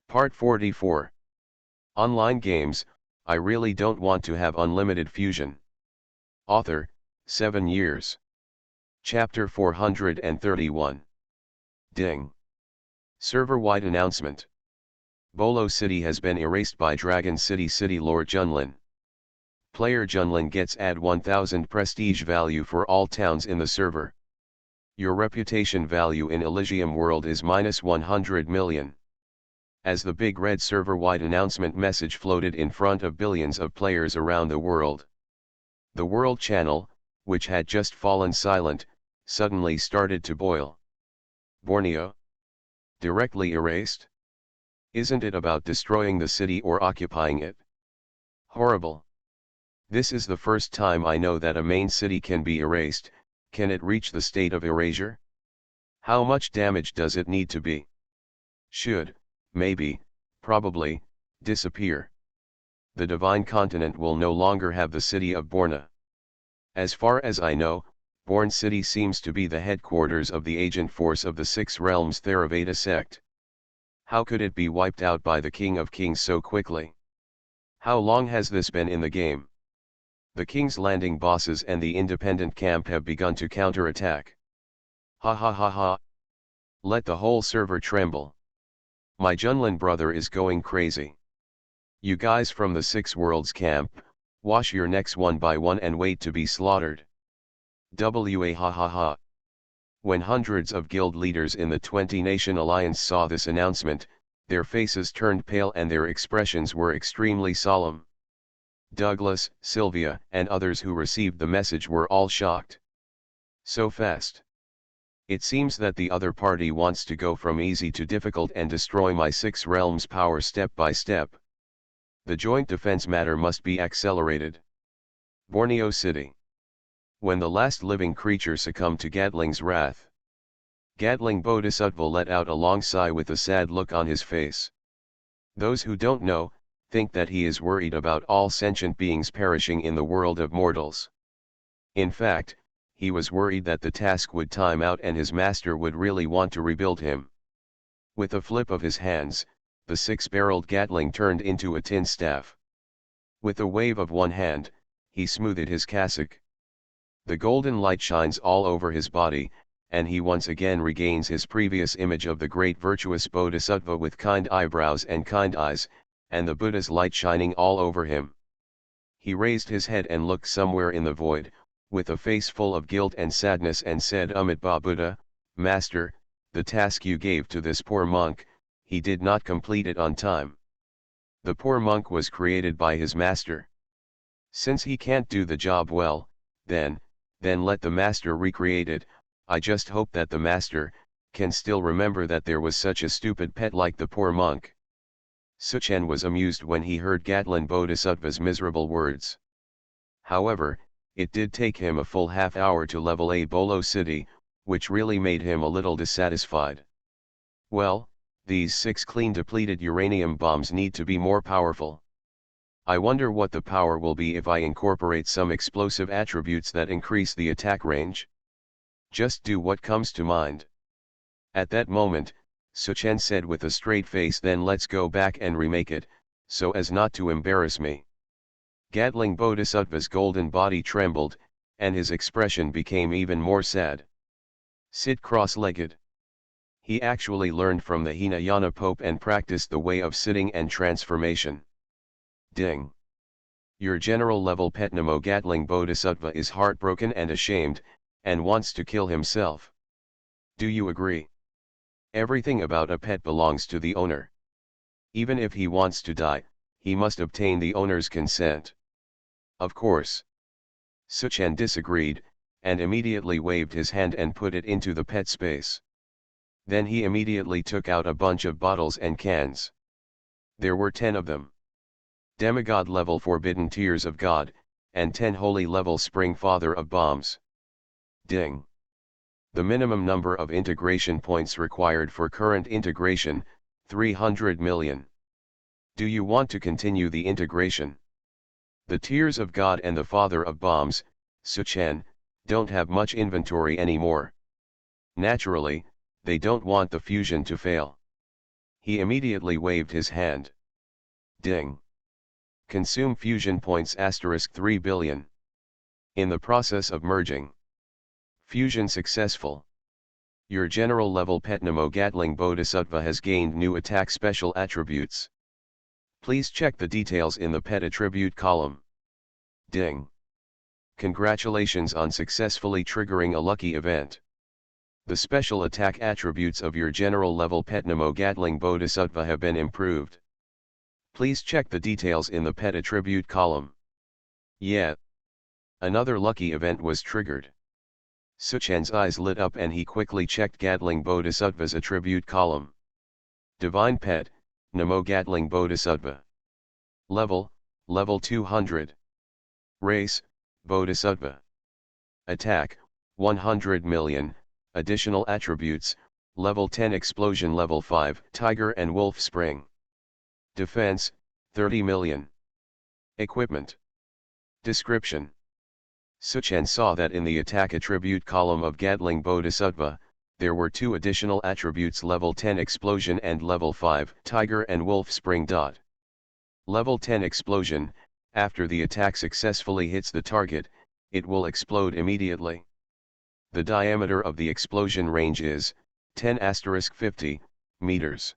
Part 44. Online games, I really don't want to have unlimited fusion. Author, 7 years. Chapter 431. Ding. Server-wide announcement. Bolo City has been erased by Dragon City Lord Junlin. Player Junlin gets add 1000 prestige value for all towns in the server. Your reputation value in Elysium World is minus 100 million. As the big red server-wide announcement message floated in front of billions of players around the world. The World Channel, which had just fallen silent, suddenly started to boil. Borneo? Directly erased? Isn't it about destroying the city or occupying it? Horrible. This is the first time I know that a main city can be erased. Can it reach the state of erasure? How much damage does it need to be? Should, maybe, probably, disappear. The divine continent will no longer have the city of Borna. As far as I know, Born City seems to be the headquarters of the agent force of the Six Realms Theravada sect. How could it be wiped out by the King of Kings so quickly? How long has this been in the game? The King's Landing bosses and the independent camp have begun to counterattack. Ha ha ha ha. Let the whole server tremble. My Junlin brother is going crazy. You guys from the Six Worlds camp, wash your necks one by one and wait to be slaughtered. Wa ha ha ha. When hundreds of guild leaders in the 20-nation alliance saw this announcement, their faces turned pale and their expressions were extremely solemn. Douglas, Sylvia, and others who received the message were all shocked. So fast. It seems that the other party wants to go from easy to difficult and destroy my Six Realms power step by step. The joint defense matter must be accelerated. Borneo City. When the last living creature succumbed to Gatling's wrath, Gatling Bodhisattva let out a long sigh with a sad look on his face. Those who don't know, think that he is worried about all sentient beings perishing in the world of mortals. In fact, he was worried that the task would time out and his master would really want to rebuild him. With a flip of his hands, the six-barreled Gatling turned into a tin staff. With a wave of one hand, he smoothed his cassock. The golden light shines all over his body, and he once again regains his previous image of the great virtuous Bodhisattva with kind eyebrows and kind eyes, and the Buddha's light shining all over him. He raised his head and looked somewhere in the void, with a face full of guilt and sadness, and said, Amitabha Buddha, Master, the task you gave to this poor monk, he did not complete it on time. The poor monk was created by his master. Since he can't do the job well, then let the master recreate it. I just hope that the master can still remember that there was such a stupid pet like the poor monk. Suchen was amused when he heard Gatlin Bodhisattva's miserable words. However, it did take him a full half hour to level a Bolo City, which really made him a little dissatisfied. Well, these 6 clean depleted uranium bombs need to be more powerful. I wonder what the power will be if I incorporate some explosive attributes that increase the attack range. Just do what comes to mind. At that moment, Suchen said with a straight face, then let's go back and remake it, so as not to embarrass me. Gatling Bodhisattva's golden body trembled, and his expression became even more sad. Sit cross-legged. He actually learned from the Hinayana Pope and practiced the way of sitting and transformation. Ding. Your general level pet Namo Gatling Bodhisattva is heartbroken and ashamed, and wants to kill himself. Do you agree? Everything about a pet belongs to the owner. Even if he wants to die, he must obtain the owner's consent. Of course. Suchen disagreed, and immediately waved his hand and put it into the pet space. Then he immediately took out a bunch of bottles and cans. There were 10 of them. Demigod level Forbidden Tears of God, and 10 holy level Spring Father of Bombs. Ding. The minimum number of integration points required for current integration, 300 million. Do you want to continue the integration? The Tears of God and the Father of Bombs, Suchen, don't have much inventory anymore. Naturally, they don't want the fusion to fail. He immediately waved his hand. Ding. Consume fusion points *3 billion. In the process of merging. Fusion successful. Your general level pet Namo Gatling Bodhisattva has gained new attack special attributes. Please check the details in the pet attribute column. Ding. Congratulations on successfully triggering a lucky event. The special attack attributes of your general level pet Namo Gatling Bodhisattva have been improved. Please check the details in the pet attribute column. Yeah. Another lucky event was triggered. Suchan's eyes lit up and he quickly checked Gatling Bodhisattva's attribute column. Divine Pet, Namo Gatling Bodhisattva. Level 200. Race, Bodhisattva. Attack, 100 million, additional attributes, level 10 explosion level 5 Tiger and Wolf Spring. Defense, 30 million. Equipment. Description. Suchan saw that in the attack attribute column of Gatling Bodhisattva, there were two additional attributes level 10 explosion and level 5 Tiger and Wolf Spring. Level 10 explosion, after the attack successfully hits the target, it will explode immediately. The diameter of the explosion range is 10*50 meters.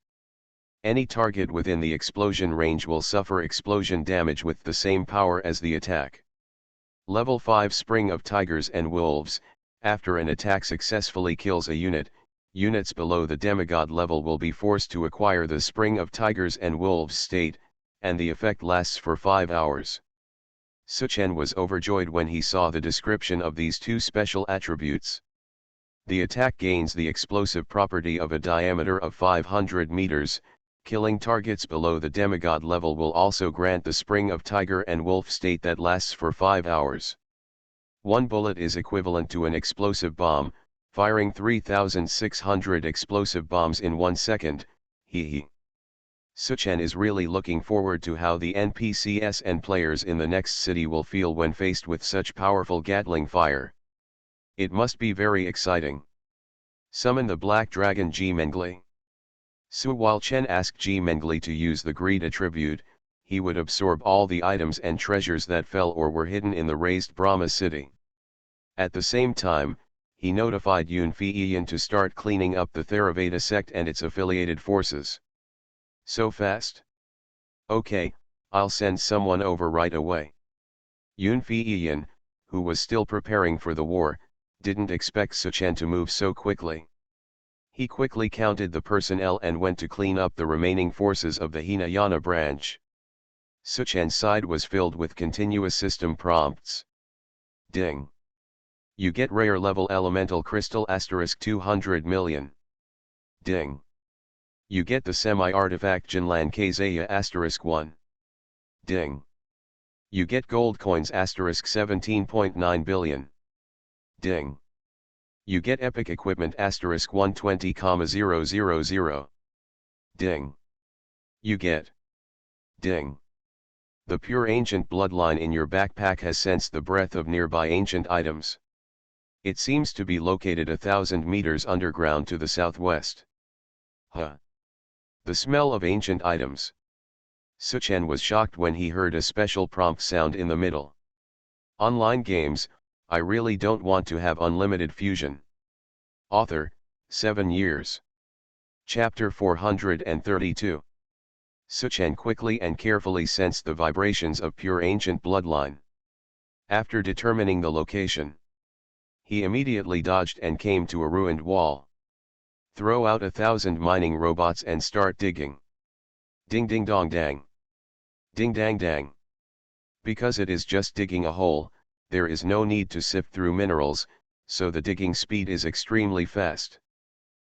Any target within the explosion range will suffer explosion damage with the same power as the attack. Level 5 Spring of Tigers and Wolves, after an attack successfully kills a unit, units below the demigod level will be forced to acquire the Spring of Tigers and Wolves state, and the effect lasts for 5 hours. Suchan was overjoyed when he saw the description of these two special attributes. The attack gains the explosive property of a diameter of 500 meters, killing targets below the demigod level will also grant the Spring of Tiger and Wolf state that lasts for 5 hours. One bullet is equivalent to an explosive bomb, firing 3,600 explosive bombs in 1 second, hee. Suchan is really looking forward to how the NPCs and players in the next city will feel when faced with such powerful Gatling fire. It must be very exciting. Summon the Black Dragon G Mengli. So while Chen asked G Mengli to use the greed attribute, he would absorb all the items and treasures that fell or were hidden in the raised Brahma city. At the same time, he notified Yun Fiyin to start cleaning up the Theravada sect and its affiliated forces. So fast? Okay, I'll send someone over right away. Yun Fiyin, who was still preparing for the war, didn't expect Suchan to move so quickly. He quickly counted the personnel and went to clean up the remaining forces of the Hinayana branch. Suchan's side was filled with continuous system prompts. Ding. You get rare level elemental crystal *200 million. Ding. You get the semi-artifact Jinlan Kazaya *1. Ding. You get gold coins *17.9 billion. Ding. You get epic equipment *120,000. Ding. You get. Ding. The pure ancient bloodline in your backpack has sensed the breath of nearby ancient items. It seems to be located 1,000 meters underground to the southwest. Huh. The smell of ancient items. Suchan was shocked when he heard a special prompt sound in the middle. Online games, I really don't want to have unlimited fusion. Author, 7 years. Chapter 432. Suchan quickly and carefully sensed the vibrations of pure ancient bloodline. After determining the location, he immediately dodged and came to a ruined wall. Throw out 1,000 mining robots and start digging. Ding ding dong dang. Ding dang dang. Because it is just digging a hole, there is no need to sift through minerals, so the digging speed is extremely fast.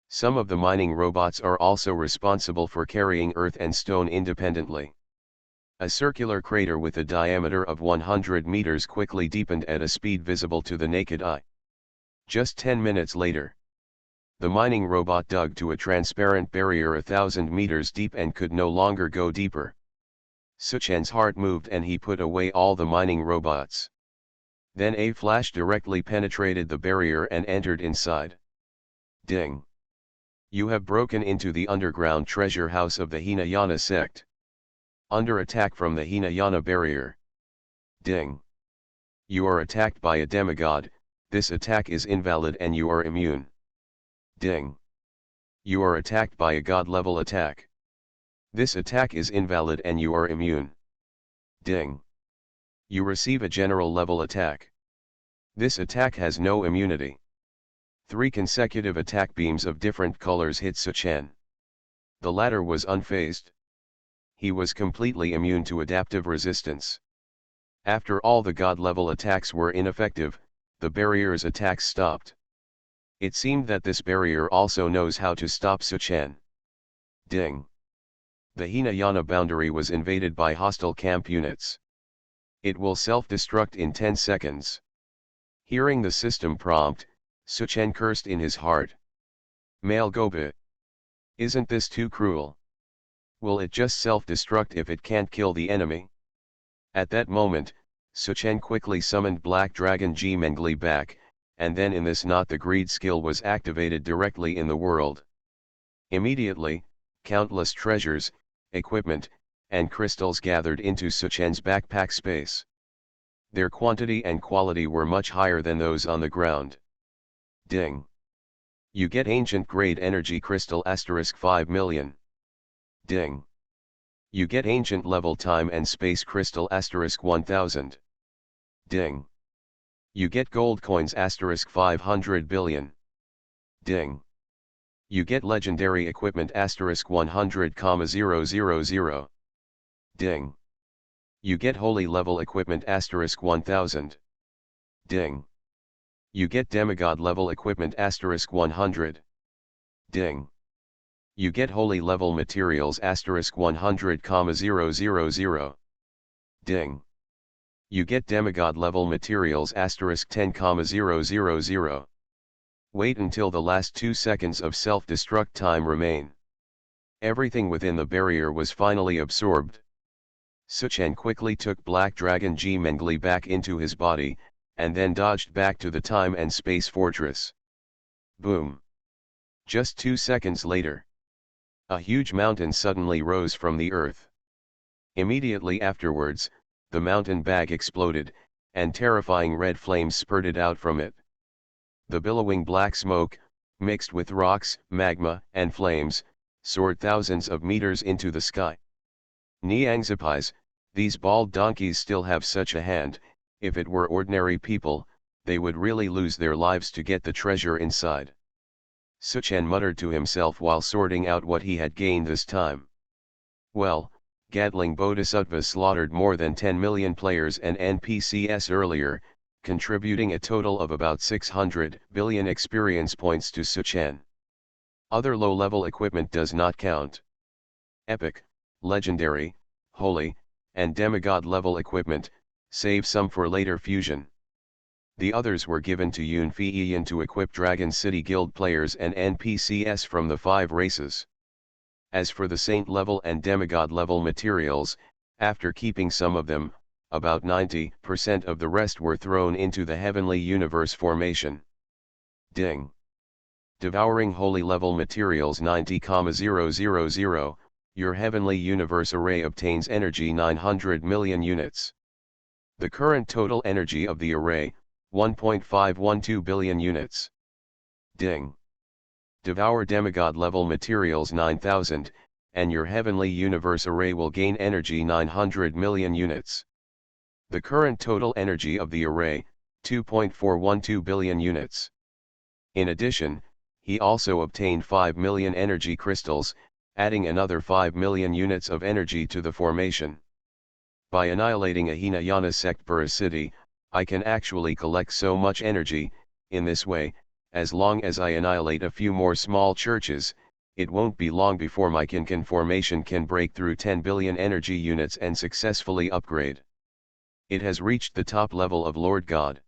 Some of the mining robots are also responsible for carrying earth and stone independently. A circular crater with a diameter of 100 meters quickly deepened at a speed visible to the naked eye. Just 10 minutes later, the mining robot dug to a transparent barrier 1,000 meters deep and could no longer go deeper. Suchan's heart moved and he put away all the mining robots. Then a flash directly penetrated the barrier and entered inside. Ding. You have broken into the underground treasure house of the Hinayana sect. Under attack from the Hinayana barrier. Ding. You are attacked by a demigod, this attack is invalid and you are immune. Ding. You are attacked by a god-level attack. This attack is invalid and you are immune. Ding. You receive a general level attack. This attack has no immunity. 3 consecutive attack beams of different colors hit Suchen. The latter was unfazed. He was completely immune to adaptive resistance. After all the god-level attacks were ineffective, the barrier's attacks stopped. It seemed that this barrier also knows how to stop Suchen. Ding. The Hinayana boundary was invaded by hostile camp units. It will self-destruct in 10 seconds. Hearing the system prompt, Suchen cursed in his heart. Malgoba. Isn't this too cruel? Will it just self-destruct if it can't kill the enemy? At that moment, Suchen quickly summoned Black Dragon G Mengli back, and then in this not the greed skill was activated directly in the world. Immediately, countless treasures, equipment, and crystals gathered into Suchen's backpack space. Their quantity and quality were much higher than those on the ground. Ding. You get ancient grade energy crystal *5 million. Ding. You get ancient level time and space crystal *1000. Ding. You get gold coins *500 billion. Ding. You get legendary equipment *100,000. Ding. You get holy level equipment *1000. Ding. You get demigod level equipment *100. Ding. You get holy level materials *100,000. Ding. You get demigod level materials *10,000. Wait until the last 2 seconds of self-destruct time remain. Everything within the barrier was finally absorbed. Suchen quickly took Black Dragon G Mengli back into his body, and then dodged back to the time and space fortress. Boom. Just 2 seconds later, a huge mountain suddenly rose from the earth. Immediately afterwards, the mountain bag exploded, and terrifying red flames spurted out from it. The billowing black smoke, mixed with rocks, magma, and flames, soared thousands of meters into the sky. Niangzipais, these bald donkeys still have such a hand. If it were ordinary people, they would really lose their lives to get the treasure inside. Suchen muttered to himself while sorting out what he had gained this time. Well, Gadling Bodhisattva slaughtered more than 10 million players and NPCs earlier, contributing a total of about 600 billion experience points to Suchen. Other low-level equipment does not count. Epic, legendary, holy, and demigod level equipment, save some for later fusion. The others were given to Yun Feiyan to equip Dragon City Guild players and NPCs from the 5 races. As for the saint level and demigod level materials, after keeping some of them, about 90% of the rest were thrown into the heavenly universe formation. Ding. Devouring holy level materials 90,000, your heavenly universe array obtains energy 900 million units. The current total energy of the array, 1.512 billion units. Ding. Devour demigod level materials 9000, and your heavenly universe array will gain energy 900 million units. The current total energy of the array, 2.412 billion units. In addition, he also obtained 5 million energy crystals, adding another 5 million units of energy to the formation. By annihilating a Hinayana sect parasiti, I can actually collect so much energy. In this way, as long as I annihilate a few more small churches, it won't be long before my Kinkan formation can break through 10 billion energy units and successfully upgrade. It has reached the top level of Lord God.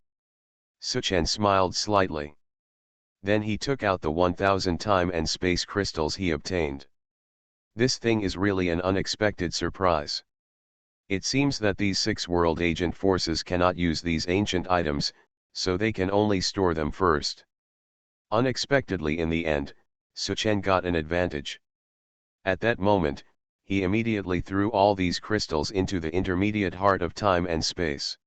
Suchen smiled slightly. Then he took out the 1000 time and space crystals he obtained. This thing is really an unexpected surprise. It seems that these 6 world agent forces cannot use these ancient items, so they can only store them first. Unexpectedly in the end, Suchen got an advantage. At that moment, he immediately threw all these crystals into the intermediate heart of time and space.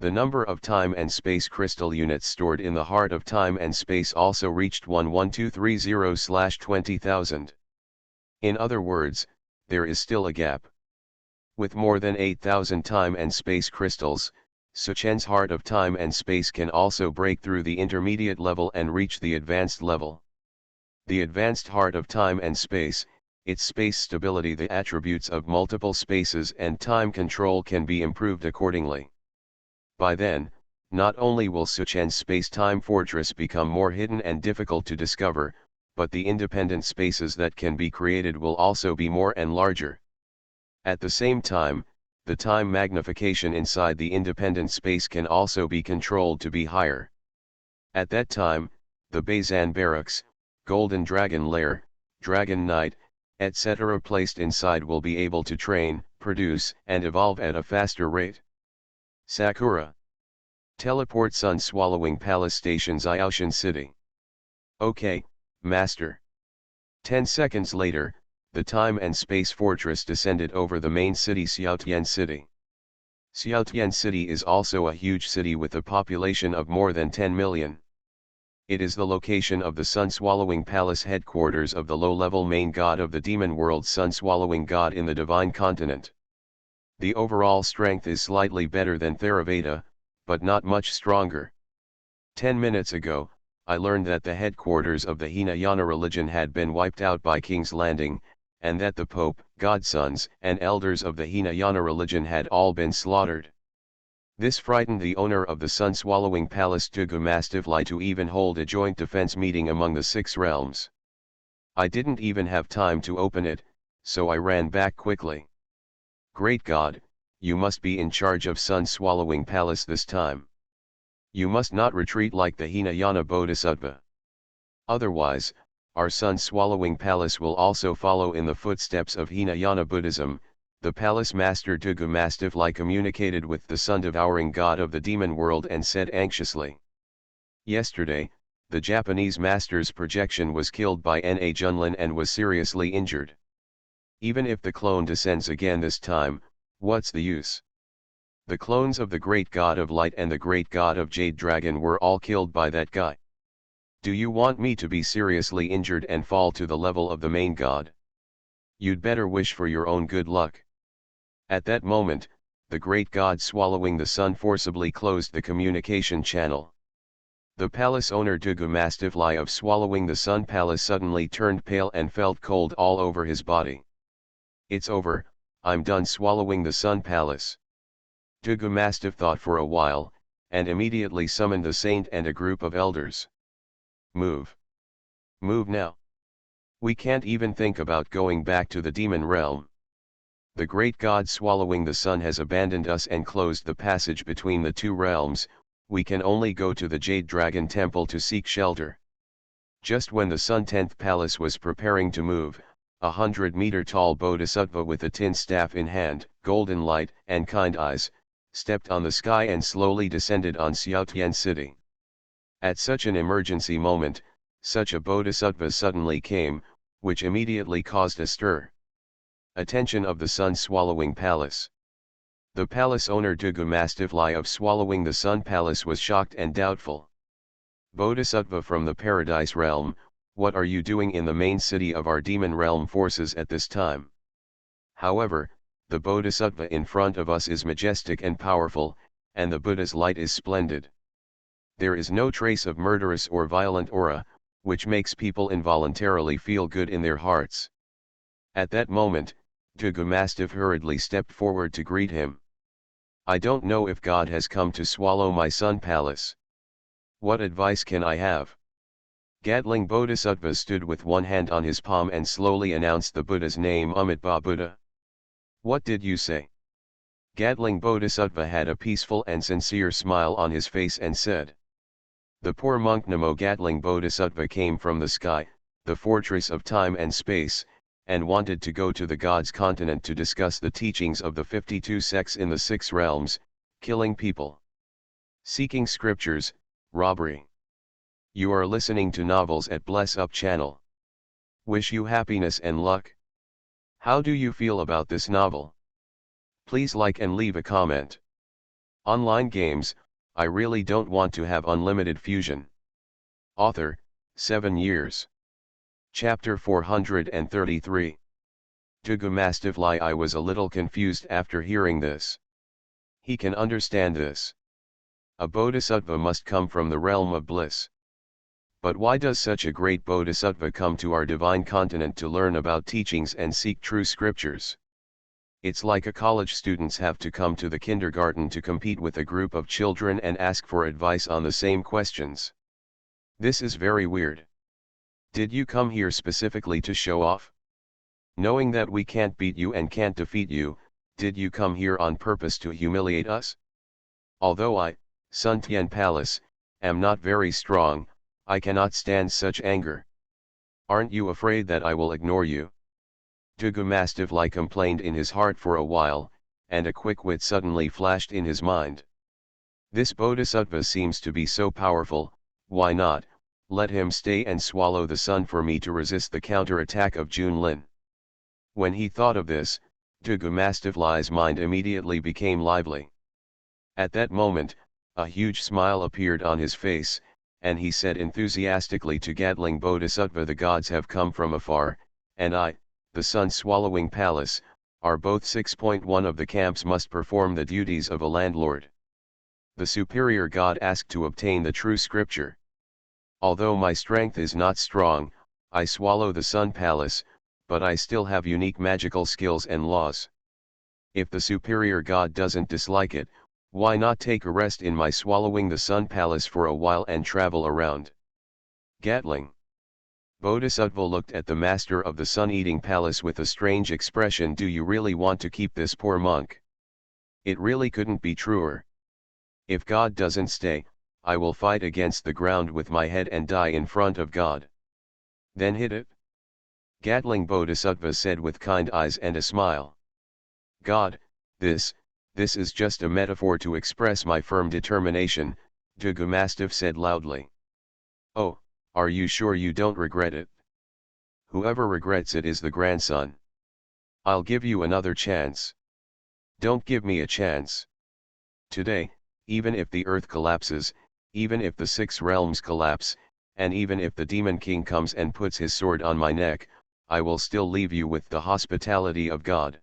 The number of time and space crystal units stored in the heart of time and space also reached 11230/20,000. In other words, there is still a gap. With more than 8,000 time and space crystals, Suchen's heart of time and space can also break through the intermediate level and reach the advanced level. The advanced heart of time and space, its space stability, the attributes of multiple spaces and time control can be improved accordingly. By then, not only will Suchen's space-time fortress become more hidden and difficult to discover, but the independent spaces that can be created will also be more and larger. At the same time, the time magnification inside the independent space can also be controlled to be higher. At that time, the Bazan barracks, Golden Dragon Lair, Dragon Knight, etc. placed inside will be able to train, produce, and evolve at a faster rate. Sakura. Teleport Sun Swallowing Palace Station Xiaoshan City. Okay, Master. 10 seconds later, the time and space fortress descended over the main city Xiaotian City. Xiaotian City is also a huge city with a population of more than 10 million. It is the location of the Sun-Swallowing Palace, headquarters of the low-level main god of the demon world, Sun-Swallowing God in the Divine Continent. The overall strength is slightly better than Theravada, but not much stronger. 10 minutes ago, I learned that the headquarters of the Hinayana religion had been wiped out by King's Landing, and that the Pope, godsons, and elders of the Hinayana religion had all been slaughtered. This frightened the owner of the Sun-Swallowing Palace, Dugu Mastivli, to even hold a joint defense meeting among the 6 realms. I didn't even have time to open it, so I ran back quickly. Great God, you must be in charge of Sun-Swallowing Palace this time. You must not retreat like the Hinayana Bodhisattva. Otherwise, our Sun-Swallowing Palace will also follow in the footsteps of Hinayana Buddhism. The palace master Dugu Mastivli communicated with the sun-devouring god of the demon world and said anxiously. Yesterday, the Japanese master's projection was killed by Na Junlin and was seriously injured. Even if the clone descends again this time, what's the use? The clones of the great god of light and the great god of Jade Dragon were all killed by that guy. Do you want me to be seriously injured and fall to the level of the main god? You'd better wish for your own good luck. At that moment, the great god swallowing the sun forcibly closed the communication channel. The palace owner Dugu Mastivli of Swallowing the Sun Palace suddenly turned pale and felt cold all over his body. It's over, I'm done swallowing the Sun Palace. Dugu Mastiv thought for a while, and immediately summoned the saint and a group of elders. Move. Move now. We can't even think about going back to the demon realm. The great god swallowing the sun has abandoned us and closed the passage between the 2 realms. We can only go to the Jade Dragon Temple to seek shelter. Just when the Sun 10th Palace was preparing to move, a 100-meter-tall bodhisattva with a tin staff in hand, golden light, and kind eyes, stepped on the sky and slowly descended on Xiaotian City. At such an emergency moment, such a bodhisattva suddenly came, which immediately caused a stir. Attention of the Sun-Swallowing Palace. The palace owner Dugu Mastivli of Swallowing the Sun Palace was shocked and doubtful. Bodhisattva from the Paradise Realm, what are you doing in the main city of our demon realm forces at this time? However, the Bodhisattva in front of us is majestic and powerful, and the Buddha's light is splendid. There is no trace of murderous or violent aura, which makes people involuntarily feel good in their hearts. At that moment, Dugu Mastiv hurriedly stepped forward to greet him. I don't know if God has come to swallow my sun palace. What advice can I have? Gatling Bodhisattva stood with one hand on his palm and slowly announced the Buddha's name, Amitabha Buddha. What did you say? Gatling Bodhisattva had a peaceful and sincere smile on his face and said. The poor monk Namo Gatling Bodhisattva came from the sky, the fortress of time and space, and wanted to go to the God's continent to discuss the teachings of the 52 sects in the 6 realms, killing people, seeking scriptures, robbery. You are listening to novels at Bless Up channel. Wish you happiness and luck. How do you feel about this novel? Please like and leave a comment. Online games, I really don't want to have unlimited fusion. Author, 7 years. Chapter 433. Tugumastivli. I was a little confused after hearing this. He can understand this. A bodhisattva must come from the realm of bliss. But why does such a great bodhisattva come to our divine continent to learn about teachings and seek true scriptures? It's like a college students have to come to the kindergarten to compete with a group of children and ask for advice on the same questions. This is very weird. Did you come here specifically to show off? Knowing that we can't beat you and can't defeat you, did you come here on purpose to humiliate us? Although I, Sun Tian Palace, am not very strong, I cannot stand such anger. Aren't you afraid that I will ignore you? Tugumastivli complained in his heart for a while, and a quick wit suddenly flashed in his mind. This bodhisattva seems to be so powerful, why not let him stay and swallow the sun for me to resist the counter-attack of Junlin? When he thought of this, Tugumastivli's mind immediately became lively. At that moment, a huge smile appeared on his face, and he said enthusiastically to Gatling Bodhisattva, the gods have come from afar, and I, the sun-swallowing palace, are both 6.1 of the camps must perform the duties of a landlord. The superior god asked to obtain the true scripture. Although my strength is not strong, I swallow the sun palace, but I still have unique magical skills and laws. If the superior god doesn't dislike it, why not take a rest in my swallowing the sun palace for a while and travel around? Gatling Bodhisattva looked at the master of the sun-eating palace with a strange expression. Do you really want to keep this poor monk? It really couldn't be truer. If God doesn't stay, I will fight against the ground with my head and die in front of God. Then hit it. Gatling Bodhisattva said with kind eyes and a smile. God, this is just a metaphor to express my firm determination, Tugumastiff said loudly. Oh, are you sure you don't regret it? Whoever regrets it is the grandson. I'll give you another chance. Don't give me a chance. Today, even if the earth collapses, even if the 6 realms collapse, and even if the Demon King comes and puts his sword on my neck, I will still leave you with the hospitality of God.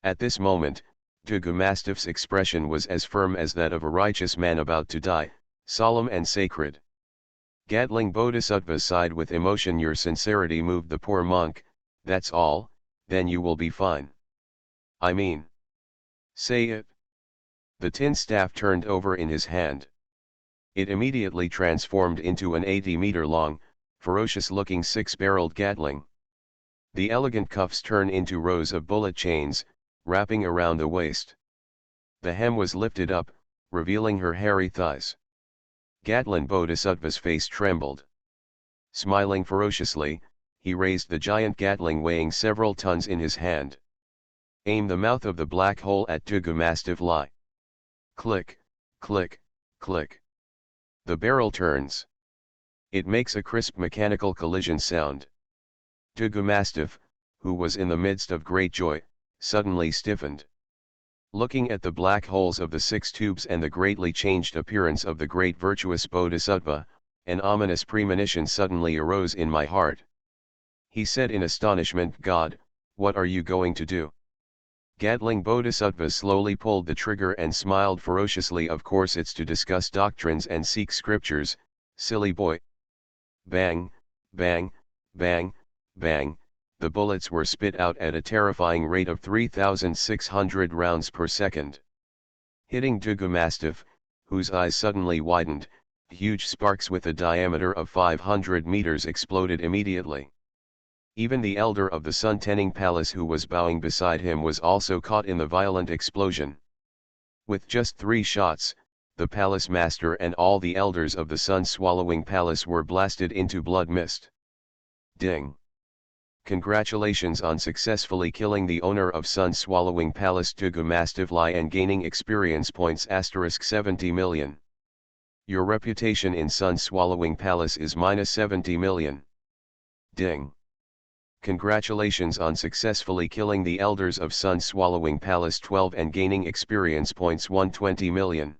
At this moment, Tugumastiff's expression was as firm as that of a righteous man about to die, solemn and sacred. Gatling Bodhisattva sighed with emotion. Your sincerity moved the poor monk, that's all, then you will be fine. I mean. Say it. The tin staff turned over in his hand. It immediately transformed into an 80-meter-long, ferocious-looking 6-barreled Gatling. The elegant cuffs turned into rows of bullet chains, wrapping around the waist. The hem was lifted up, revealing her hairy thighs. Gatling Bodhisattva's face trembled. Smiling ferociously, he raised the giant Gatling weighing several tons in his hand. Aim the mouth of the black hole at Tugumastivli. Click, click, click. The barrel turns. It makes a crisp mechanical collision sound. Tugumastiff, who was in the midst of great joy, suddenly stiffened. Looking at the black holes of the 6 tubes and the greatly changed appearance of the great virtuous Bodhisattva, an ominous premonition suddenly arose in my heart. He said in astonishment, God, what are you going to do? Gatling Bodhisattva slowly pulled the trigger and smiled ferociously. Of course it's to discuss doctrines and seek scriptures, silly boy. Bang, bang, bang, bang. The bullets were spit out at a terrifying rate of 3,600 rounds per second. Hitting Tugumastiff, whose eyes suddenly widened, huge sparks with a diameter of 500 meters exploded immediately. Even the elder of the sun-tending palace who was bowing beside him was also caught in the violent explosion. With just 3 shots, the palace master and all the elders of the sun-swallowing palace were blasted into blood mist. Ding! Congratulations on successfully killing the owner of Sun-Swallowing Palace Tugumastivli and gaining experience points *70 million. Your reputation in Sun-Swallowing Palace is -70 million. Ding. Congratulations on successfully killing the elders of Sun-swallowing Palace 12 and gaining experience points 120 million.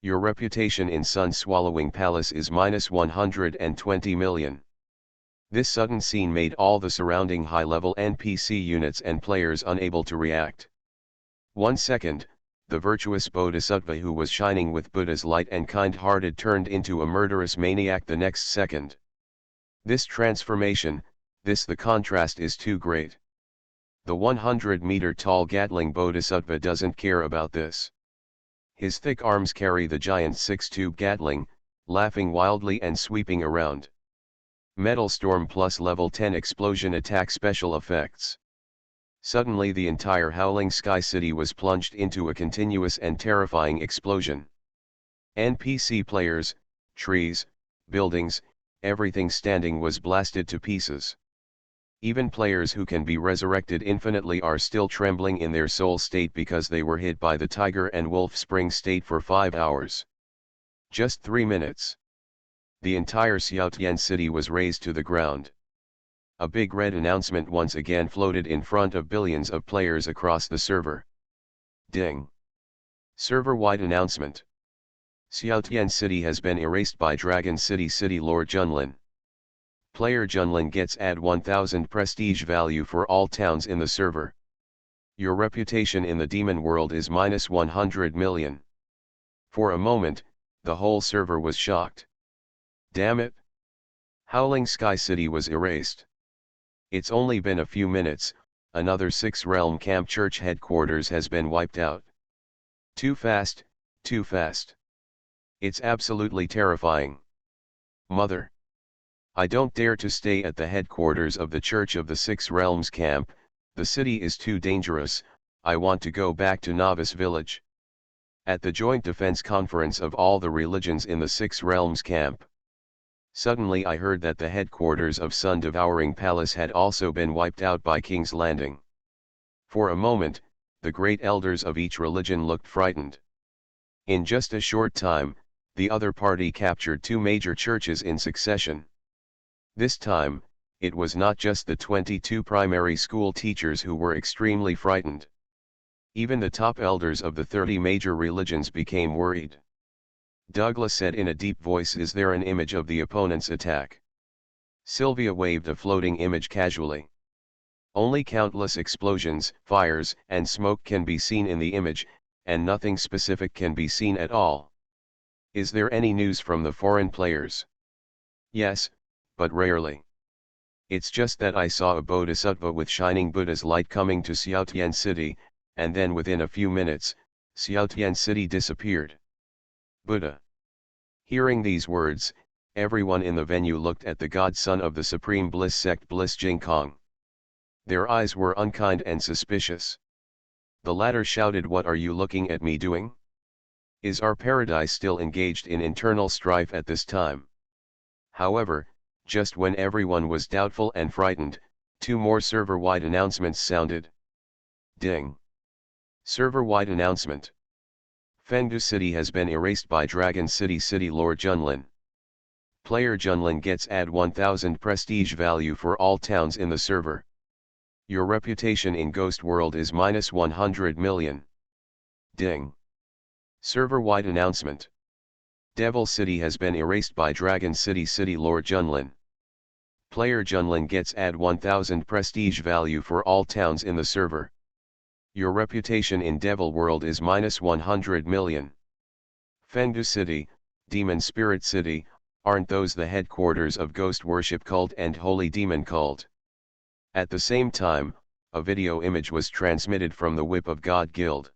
Your reputation in Sun-swallowing Palace is minus 120 million. This sudden scene made all the surrounding high-level NPC units and players unable to react. 1 second, the virtuous Bodhisattva who was shining with Buddha's light and kind-hearted turned into a murderous maniac the next second. This transformation, the contrast is too great. The 100-meter-tall Gatling Bodhisattva doesn't care about this. His thick arms carry the giant 6-tube Gatling, laughing wildly and sweeping around. Metal Storm plus level 10 explosion attack special effects. Suddenly the entire Howling Sky City was plunged into a continuous and terrifying explosion. NPC players, trees, buildings, everything standing was blasted to pieces. Even players who can be resurrected infinitely are still trembling in their soul state because they were hit by the Tiger and Wolf Spring state for 5 hours. Just 3 minutes. The entire Xiaotian city was razed to the ground. A big red announcement once again floated in front of billions of players across the server. Ding! Server-wide announcement. Xiaotian city has been erased by Dragon City Lord Junlin. Player Junlin gets add 1000 prestige value for all towns in the server. Your reputation in the demon world is minus 100 million. For a moment, the whole server was shocked. Damn it! Howling Sky City was erased. It's only been a few minutes, another 6 Realm Camp Church headquarters has been wiped out. Too fast, too fast. It's absolutely terrifying. Mother! I don't dare to stay at the headquarters of the Church of the Six Realms camp, the city is too dangerous, I want to go back to Novice Village. At the joint defense conference of all the religions in the Six Realms camp. Suddenly I heard that the headquarters of Sun-devouring Palace had also been wiped out by King's Landing. For a moment, the great elders of each religion looked frightened. In just a short time, the other party captured 2 major churches in succession. This time, it was not just the 22 primary school teachers who were extremely frightened. Even the top elders of the 30 major religions became worried. Douglas said in a deep voice, "Is there an image of the opponent's attack?" Sylvia waved a floating image casually. Only countless explosions, fires, and smoke can be seen in the image, and nothing specific can be seen at all. Is there any news from the foreign players? Yes, but rarely. It's just that I saw a Bodhisattva with shining Buddha's light coming to Xiaotian City, and then within a few minutes, Xiaotian City disappeared. Buddha. Hearing these words, everyone in the venue looked at the godson of the Supreme Bliss sect, Bliss Jingkong. Their eyes were unkind and suspicious. The latter shouted, "What are you looking at me doing? Is our paradise still engaged in internal strife at this time?" However, just when everyone was doubtful and frightened, 2 more server-wide announcements sounded. Ding! Server-wide announcement. Fengdu City has been erased by Dragon City Lord Junlin. Player Junlin gets add 1000 prestige value for all towns in the server. Your reputation in Ghost World is minus 100 million. Ding! Server-wide announcement. Devil City has been erased by Dragon City Lord Junlin. Player Junlin gets add 1000 prestige value for all towns in the server. Your reputation in Devil World is minus 100 million. Fengdu City, Demon Spirit City, aren't those the headquarters of Ghost Worship Cult and Holy Demon Cult? At the same time, a video image was transmitted from the Whip of God Guild.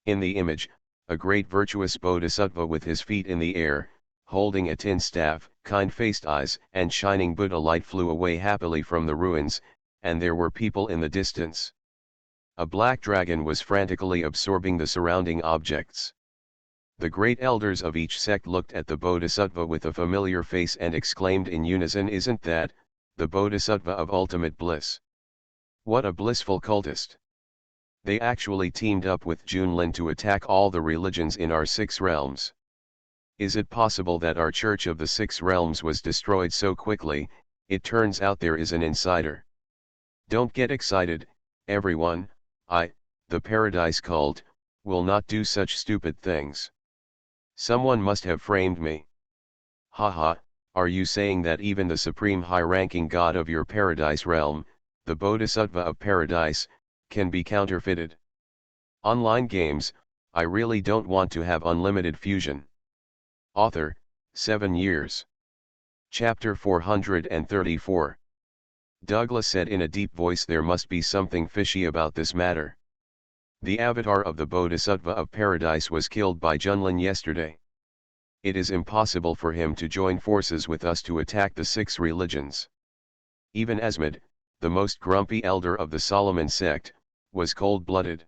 In the image, a great virtuous Bodhisattva with his feet in the air, holding a tin staff, kind-faced eyes and shining Buddha light flew away happily from the ruins, and there were people in the distance. A black dragon was frantically absorbing the surrounding objects. The great elders of each sect looked at the Bodhisattva with a familiar face and exclaimed in unison, "Isn't that the Bodhisattva of ultimate bliss? What a blissful cultist!" They actually teamed up with Junlin to attack all the religions in our 6 realms. Is it possible that our Church of the 6 Realms was destroyed so quickly? It turns out there is an insider. Don't get excited, everyone. The Paradise Cult, will not do such stupid things. Someone must have framed me. Haha, are you saying that even the supreme high-ranking god of your paradise realm, the Bodhisattva of paradise, can be counterfeited? Online games, I really don't want to have unlimited fusion. Author, 7 years. Chapter 434. Douglas said in a deep voice, there must be something fishy about this matter. The avatar of the Bodhisattva of paradise was killed by Junlin yesterday. It is impossible for him to join forces with us to attack the 6 religions. Even Asmod, the most grumpy elder of the Solomon sect, was cold-blooded.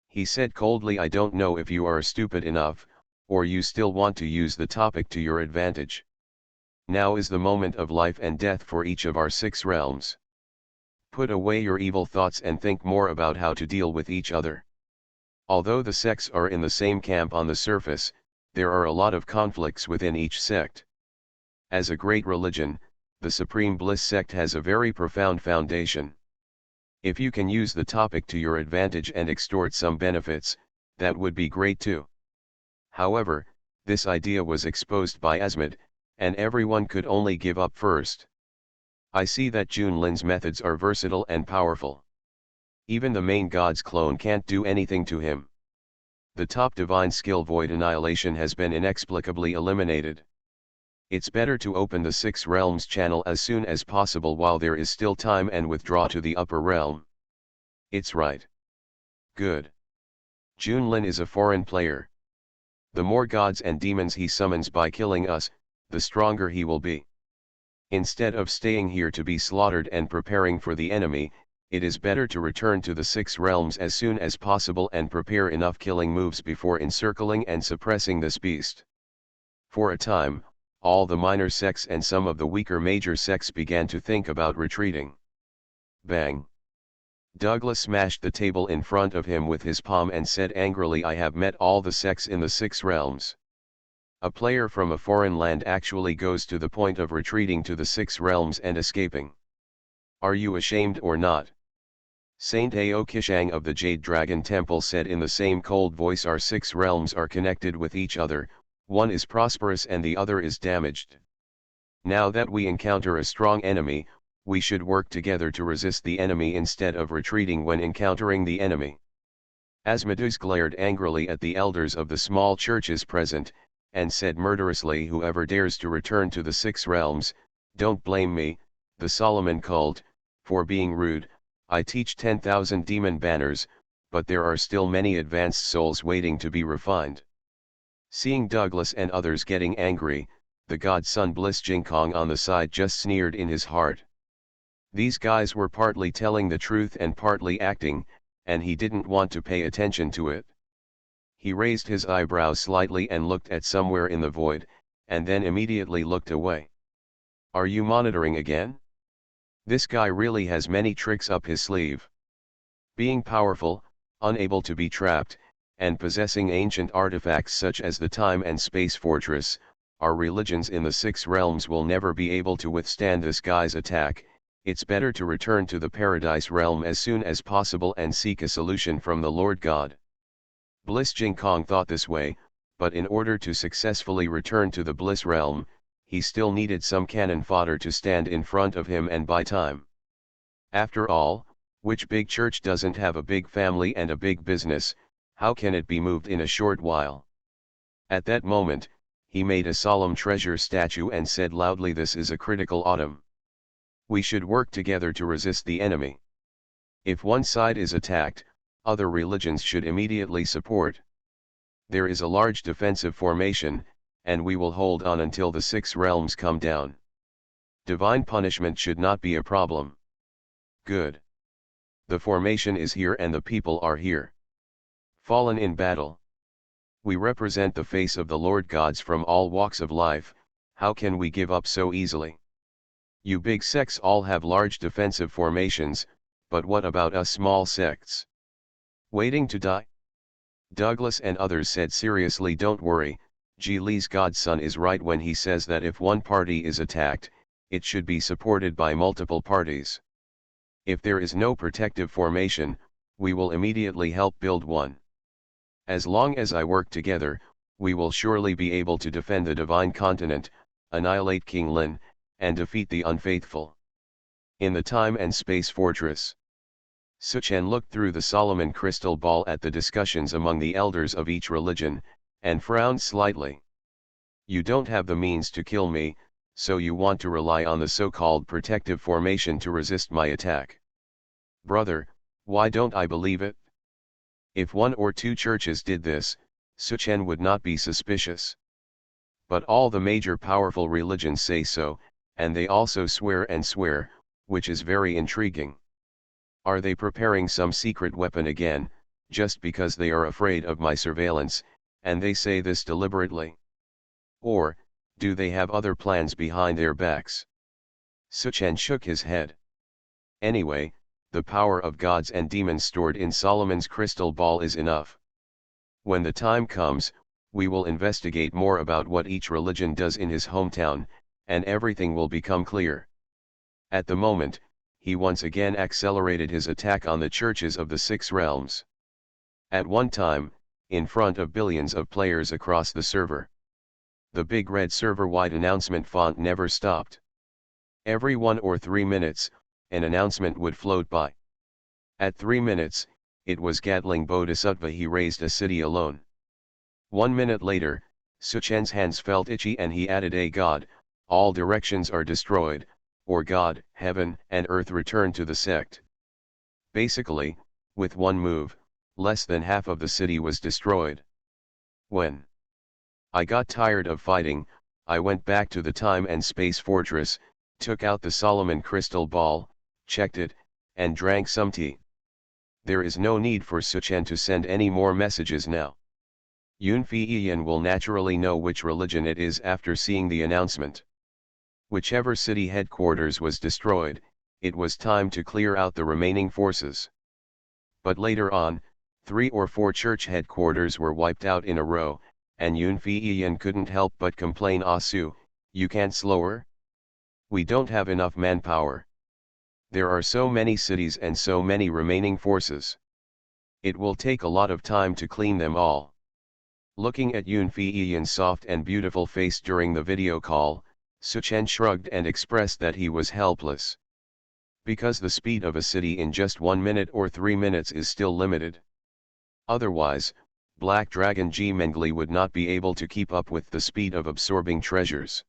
He said coldly, I don't know if you are stupid enough, or you still want to use the topic to your advantage. Now is the moment of life and death for each of our 6 realms. Put away your evil thoughts and think more about how to deal with each other. Although the sects are in the same camp on the surface, there are a lot of conflicts within each sect. As a great religion, the Supreme Bliss sect has a very profound foundation. If you can use the topic to your advantage and extort some benefits, that would be great too. However, this idea was exposed by Asmod, and everyone could only give up first. I see that Junlin's methods are versatile and powerful. Even the main god's clone can't do anything to him. The top divine skill Void Annihilation has been inexplicably eliminated. It's better to open the 6 realms channel as soon as possible while there is still time and withdraw to the upper realm. It's right. Good. Junlin is a foreign player. The more gods and demons he summons by killing us, the stronger he will be. Instead of staying here to be slaughtered and preparing for the enemy, it is better to return to the 6 realms as soon as possible and prepare enough killing moves before encircling and suppressing this beast. For a time, all the minor sects and some of the weaker major sects began to think about retreating. Bang! Douglas smashed the table in front of him with his palm and said angrily, I have met all the sects in the 6 realms. A player from a foreign land actually goes to the point of retreating to the 6 realms and escaping. Are you ashamed or not? Saint Ao Kishang of the Jade Dragon Temple said in the same cold voice, our 6 realms are connected with each other, one is prosperous and the other is damaged. Now that we encounter a strong enemy, we should work together to resist the enemy instead of retreating when encountering the enemy. Asmodeus glared angrily at the elders of the small churches present, and said murderously, whoever dares to return to the 6 realms, don't blame me, the Solomon cult, for being rude. I teach 10,000 demon banners, but there are still many advanced souls waiting to be refined. Seeing Douglas and others getting angry, the godson Bliss Jinkong on the side just sneered in his heart. These guys were partly telling the truth and partly acting, and he didn't want to pay attention to it. He raised his eyebrows slightly and looked at somewhere in the void, and then immediately looked away. Are you monitoring again? This guy really has many tricks up his sleeve. Being powerful, unable to be trapped, and possessing ancient artifacts such as the Time and Space Fortress, our religions in the 6 realms will never be able to withstand this guy's attack. It's better to return to the Paradise realm as soon as possible and seek a solution from the Lord God. Bliss Jinkong thought this way, but in order to successfully return to the Bliss realm, he still needed some cannon fodder to stand in front of him and buy time. After all, which big church doesn't have a big family and a big business? How can it be moved in a short while? At that moment, he made a solemn treasure statue and said loudly, this is a critical autumn. We should work together to resist the enemy. If one side is attacked, other religions should immediately support. There is a large defensive formation, and we will hold on until the 6 realms come down. Divine punishment should not be a problem. Good. The formation is here and the people are here. Fallen in battle. We represent the face of the Lord gods from all walks of life, how can we give up so easily? You big sects all have large defensive formations, but what about us small sects? Waiting to die? Douglas and others said seriously, don't worry, Ji Li's godson is right when he says that if one party is attacked, it should be supported by multiple parties. If there is no protective formation, we will immediately help build one. As long as I work together, we will surely be able to defend the divine continent, annihilate King Lin, and defeat the unfaithful. In the time and space fortress. Suchen looked through the Solomon crystal ball at the discussions among the elders of each religion, and frowned slightly. You don't have the means to kill me, so you want to rely on the so-called protective formation to resist my attack. Brother, why don't I believe it? If one or two churches did this, Suchen would not be suspicious. But all the major powerful religions say so, and they also swear and swear, which is very intriguing. Are they preparing some secret weapon again, just because they are afraid of my surveillance, and they say this deliberately? Or, do they have other plans behind their backs? Suchen shook his head. Anyway, the power of gods and demons stored in Solomon's crystal ball is enough. When the time comes, we will investigate more about what each religion does in his hometown, and everything will become clear. At the moment, he once again accelerated his attack on the churches of the six realms. At one time, in front of billions of players across the server. The big red server-wide announcement font never stopped. Every 1 or 3 minutes, an announcement would float by. At 3 minutes, it was Gatling Bodhisattva he raised a city alone. 1 minute later, Suchen's hands felt itchy and he added, "A God, all directions are destroyed," or God, heaven and earth return to the sect. Basically, with one move, less than half of the city was destroyed. When I got tired of fighting, I went back to the time and space fortress, took out the Solomon crystal ball, checked it, and drank some tea. There is no need for Suchen to send any more messages now. Yunfeiyan will naturally know which religion it is after seeing the announcement. Whichever city headquarters was destroyed, it was time to clear out the remaining forces. But later on, 3 or 4 church headquarters were wiped out in a row, and Yunfeiyan couldn't help but complain, "Asu, you can't slower? We don't have enough manpower. There are so many cities and so many remaining forces. It will take a lot of time to clean them all." Looking at Yunfeiyan's soft and beautiful face during the video call, Suchen shrugged and expressed that he was helpless. Because the speed of a city in just 1 minute or 3 minutes is still limited. Otherwise, Black Dragon G Mengli would not be able to keep up with the speed of absorbing treasures.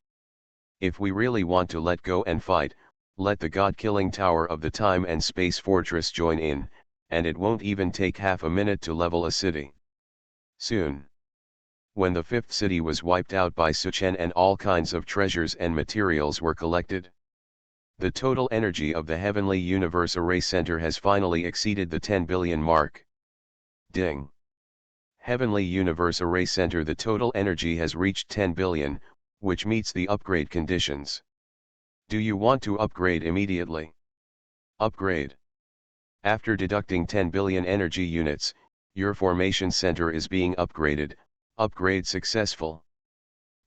If we really want to let go and fight, let the god-killing tower of the time and space fortress join in, and it won't even take half a minute to level a city. Soon. When the 5th city was wiped out by Suchen and all kinds of treasures and materials were collected, the total energy of the Heavenly Universe Array Center has finally exceeded the 10 billion mark. Ding! Heavenly Universe Array Center, the total energy has reached 10 billion, which meets the upgrade conditions. Do you want to upgrade immediately? Upgrade. After deducting 10 billion energy units, your formation center is being upgraded. Upgrade successful.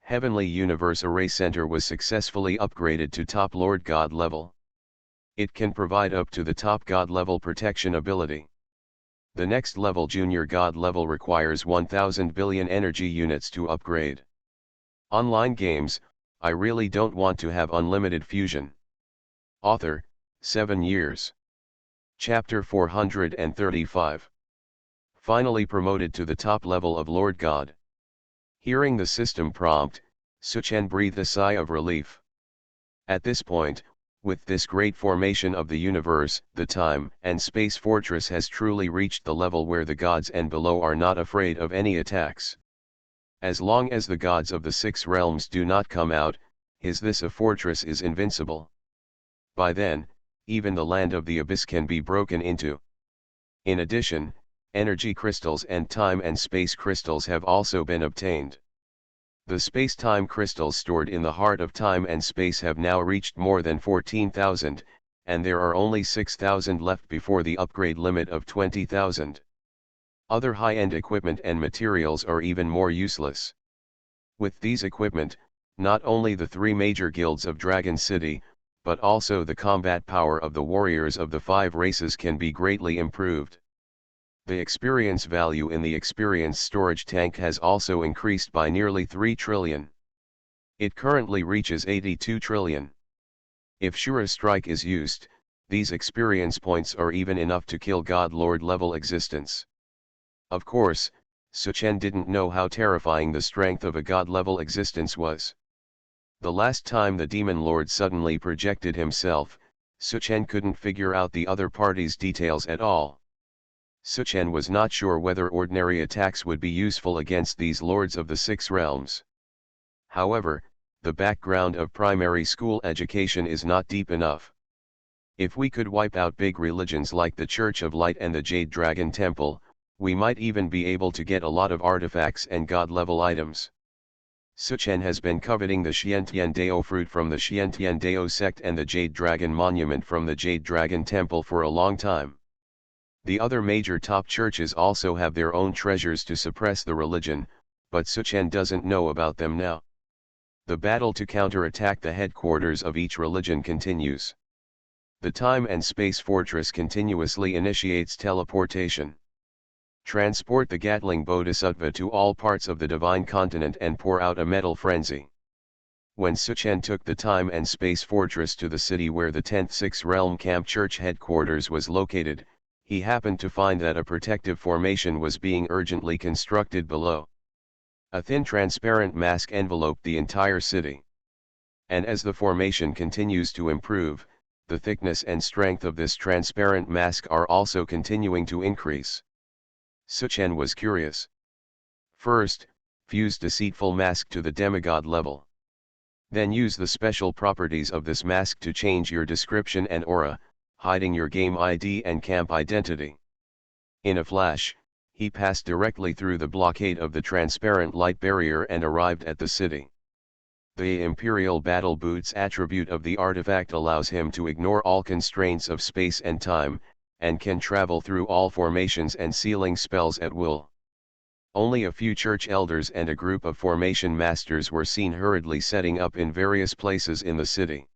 Heavenly Universe Array Center was successfully upgraded to top Lord God level. It can provide up to the top God level protection ability. The next level Junior God level requires 1000 billion energy units to upgrade. Online games, I really don't want to have unlimited fusion. Author, 7 years. Chapter 435. Finally promoted to the top level of Lord God. Hearing the system prompt, Suchen breathed a sigh of relief. At this point, with this great formation of the universe, the time and space fortress has truly reached the level where the gods and below are not afraid of any attacks. As long as the gods of the 6 realms do not come out, this fortress is invincible. By then, even the land of the abyss can be broken into. In addition, energy crystals and time and space crystals have also been obtained. The space-time crystals stored in the heart of time and space have now reached more than 14,000, and there are only 6,000 left before the upgrade limit of 20,000. Other high-end equipment and materials are even more useless. With these equipment, not only the 3 major guilds of Dragon City, but also the combat power of the warriors of the 5 races can be greatly improved. The experience value in the experience storage tank has also increased by nearly 3 trillion. It currently reaches 82 trillion. If Shura Strike is used, these experience points are even enough to kill God Lord level existence. Of course, Suchen didn't know how terrifying the strength of a God level existence was. The last time the Demon Lord suddenly projected himself, Suchen couldn't figure out the other party's details at all. Suchen was not sure whether ordinary attacks would be useful against these lords of the 6 realms. However, the background of primary school education is not deep enough. If we could wipe out big religions like the Church of Light and the Jade Dragon Temple, we might even be able to get a lot of artifacts and god-level items. Suchen has been coveting the Xiantian Dao fruit from the Xiantian Dao sect and the Jade Dragon monument from the Jade Dragon Temple for a long time. The other major top churches also have their own treasures to suppress the religion, but Suchen doesn't know about them now. The battle to counter-attack the headquarters of each religion continues. The Time and Space Fortress continuously initiates teleportation. Transport the Gatling Bodhisattva to all parts of the Divine Continent and pour out a metal frenzy. When Suchen took the Time and Space Fortress to the city where the 10th 6 Realm Camp Church headquarters was located, he happened to find that a protective formation was being urgently constructed below. A thin transparent mask enveloped the entire city. And as the formation continues to improve, the thickness and strength of this transparent mask are also continuing to increase. Suchen was curious. First, fuse deceitful mask to the demigod level. Then use the special properties of this mask to change your description and aura, hiding your game ID and camp identity. In a flash, he passed directly through the blockade of the transparent light barrier and arrived at the city. The Imperial Battle Boots attribute of the artifact allows him to ignore all constraints of space and time, and can travel through all formations and sealing spells at will. Only a few church elders and a group of formation masters were seen hurriedly setting up in various places in the city.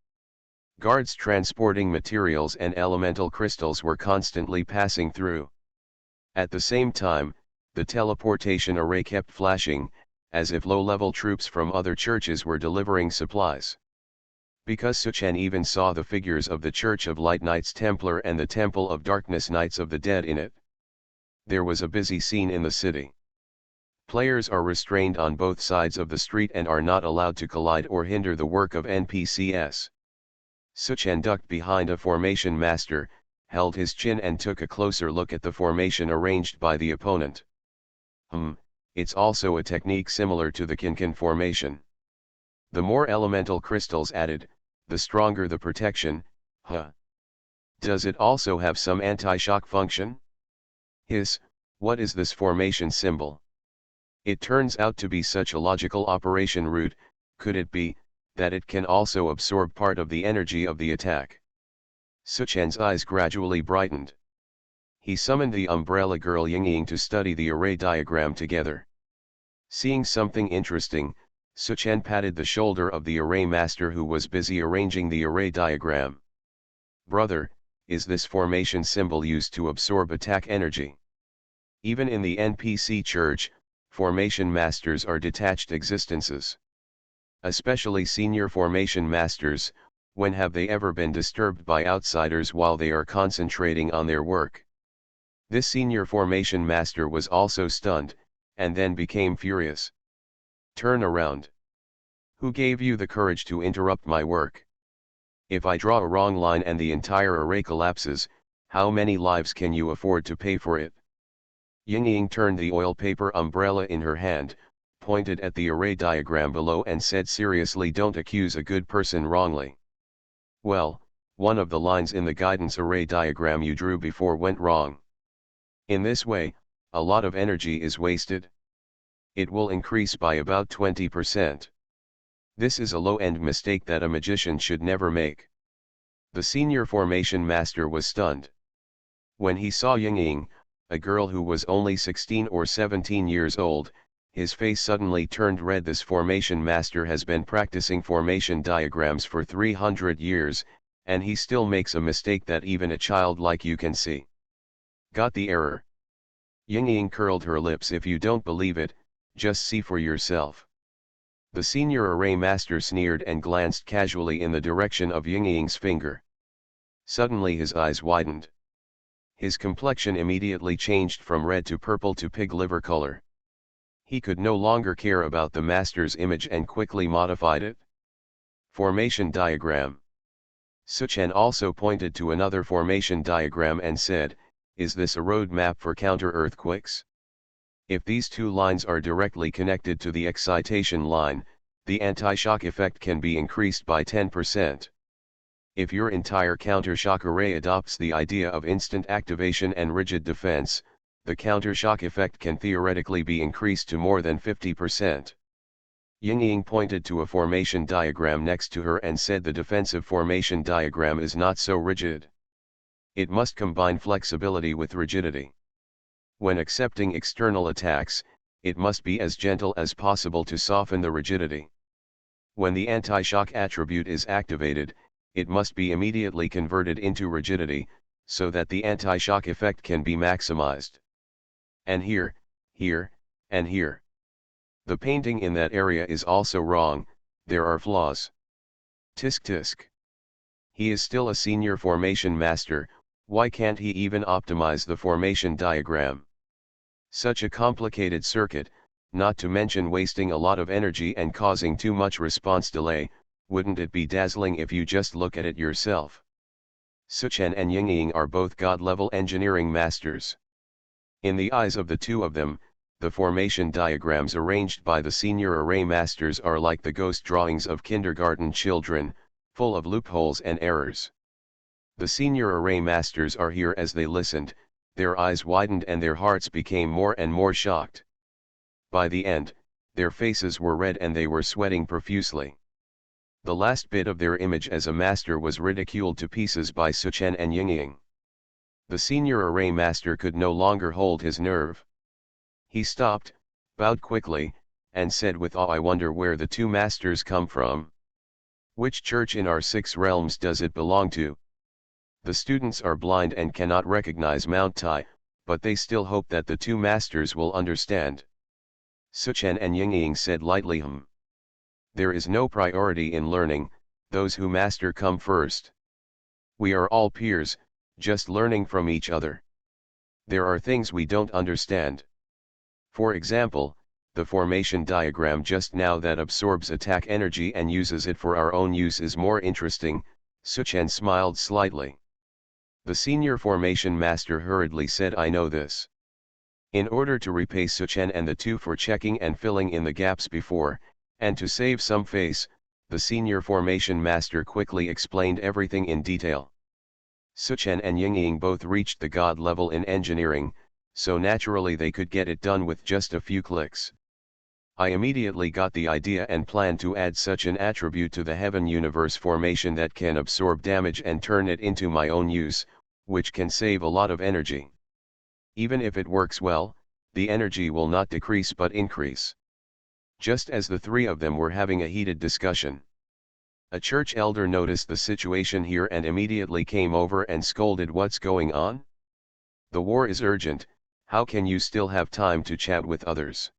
Guards transporting materials and elemental crystals were constantly passing through. At the same time, the teleportation array kept flashing, as if low-level troops from other churches were delivering supplies. Because Suchen even saw the figures of the Church of Light Knights Templar and the Temple of Darkness Knights of the Dead in it. There was a busy scene in the city. Players are restrained on both sides of the street and are not allowed to collide or hinder the work of NPCs. Suchen ducked behind a formation master, held his chin and took a closer look at the formation arranged by the opponent. It's also a technique similar to the Kinkin formation. The more elemental crystals added, the stronger the protection. Does it also have some anti-shock function? What is this formation symbol? It turns out to be such a logical operation route. Could it be that it can also absorb part of the energy of the attack? Suchen's eyes gradually brightened. He summoned the umbrella girl Yingying to study the array diagram together. Seeing something interesting, Suchen patted the shoulder of the array master who was busy arranging the array diagram. Brother, is this formation symbol used to absorb attack energy? Even in the NPC church, formation masters are detached existences. Especially senior formation masters, when have they ever been disturbed by outsiders while they are concentrating on their work? This senior formation master was also stunned, and then became furious. Turn around. Who gave you the courage to interrupt my work? If I draw a wrong line and the entire array collapses, how many lives can you afford to pay for it? Yingying turned the oil paper umbrella in her hand, pointed at the array diagram below and said seriously, don't accuse a good person wrongly. Well, one of the lines in the guidance array diagram you drew before went wrong. In this way, a lot of energy is wasted. It will increase by about 20%. This is a low-end mistake that a magician should never make. The senior formation master was stunned. When he saw Yingying, a girl who was only 16 or 17 years old, his face suddenly turned red. This formation master has been practicing formation diagrams for 300 years, And he still makes a mistake that even a child like you can see. Got the error? Yingying curled her lips. If you don't believe it, just see for yourself. The senior array master sneered and glanced casually in the direction of Yingying's finger. Suddenly his eyes widened. His complexion immediately changed from red to purple to pig liver color. He could no longer care about the master's image and quickly modified it. Formation diagram. Suchen also pointed to another formation diagram and said, "Is this a road map for counter-earthquakes? If these two lines are directly connected to the excitation line, the anti-shock effect can be increased by 10%. If your entire counter-shock array adopts the idea of instant activation and rigid defense, the counter-shock effect can theoretically be increased to more than 50%. Yingying pointed to a formation diagram next to her and said the defensive formation diagram is not so rigid. It must combine flexibility with rigidity. When accepting external attacks, it must be as gentle as possible to soften the rigidity. When the anti-shock attribute is activated, it must be immediately converted into rigidity, so that the anti-shock effect can be maximized. And here, and here. The painting in that area is also wrong, there are flaws. Tisk tisk. He is still a senior formation master, why can't he even optimize the formation diagram? Such a complicated circuit, not to mention wasting a lot of energy and causing too much response delay, wouldn't it be dazzling if you just look at it yourself? Suchen and Yingying are both God-level engineering masters. In the eyes of the two of them, the formation diagrams arranged by the senior array masters are like the ghost drawings of kindergarten children, full of loopholes and errors. The senior array masters are here. As they listened, their eyes widened and their hearts became more and more shocked. By the end, their faces were red and they were sweating profusely. The last bit of their image as a master was ridiculed to pieces by Suchen and Yingying. The senior array master could no longer hold his nerve. He stopped, bowed quickly, and said with awe, "I wonder where the two masters come from. Which church in our 6 realms does it belong to?" The students are blind and cannot recognize Mount Tai, but they still hope that the two masters will understand. Suchen and Yingying said lightly, There is no priority in learning, those who master come first. We are all peers, just learning from each other. There are things we don't understand. For example, the formation diagram just now that absorbs attack energy and uses it for our own use is more interesting." Suchen smiled slightly. The senior formation master hurriedly said, "I know this." In order to repay Suchen and the two for checking and filling in the gaps before, and to save some face, the senior formation master quickly explained everything in detail. Suchen and Yingying both reached the god level in engineering, so naturally they could get it done with just a few clicks. I immediately got the idea and planned to add such an attribute to the heaven-universe formation that can absorb damage and turn it into my own use, which can save a lot of energy. Even if it works well, the energy will not decrease but increase. Just as the three of them were having a heated discussion, a church elder noticed the situation here and immediately came over and scolded, "What's going on? The war is urgent, how can you still have time to chat with others?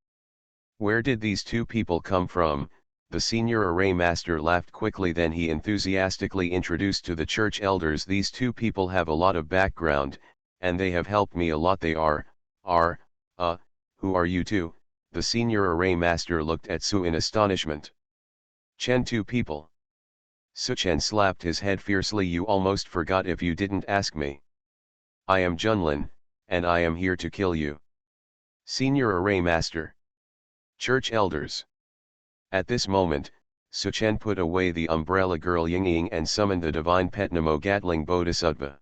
Where did these two people come from?" The senior array master laughed quickly, then he enthusiastically introduced to the church elders, "These two people have a lot of background, and they have helped me a lot. They are, who are you two?" The senior array master looked at Su in astonishment. "Chen, two people." Suchen slapped his head fiercely, "You almost forgot if you didn't ask me. I am Junlin, and I am here to kill you." Senior array master. Church elders. At this moment, Suchen put away the umbrella girl Yingying and summoned the divine Petnamo Gatling Bodhisattva.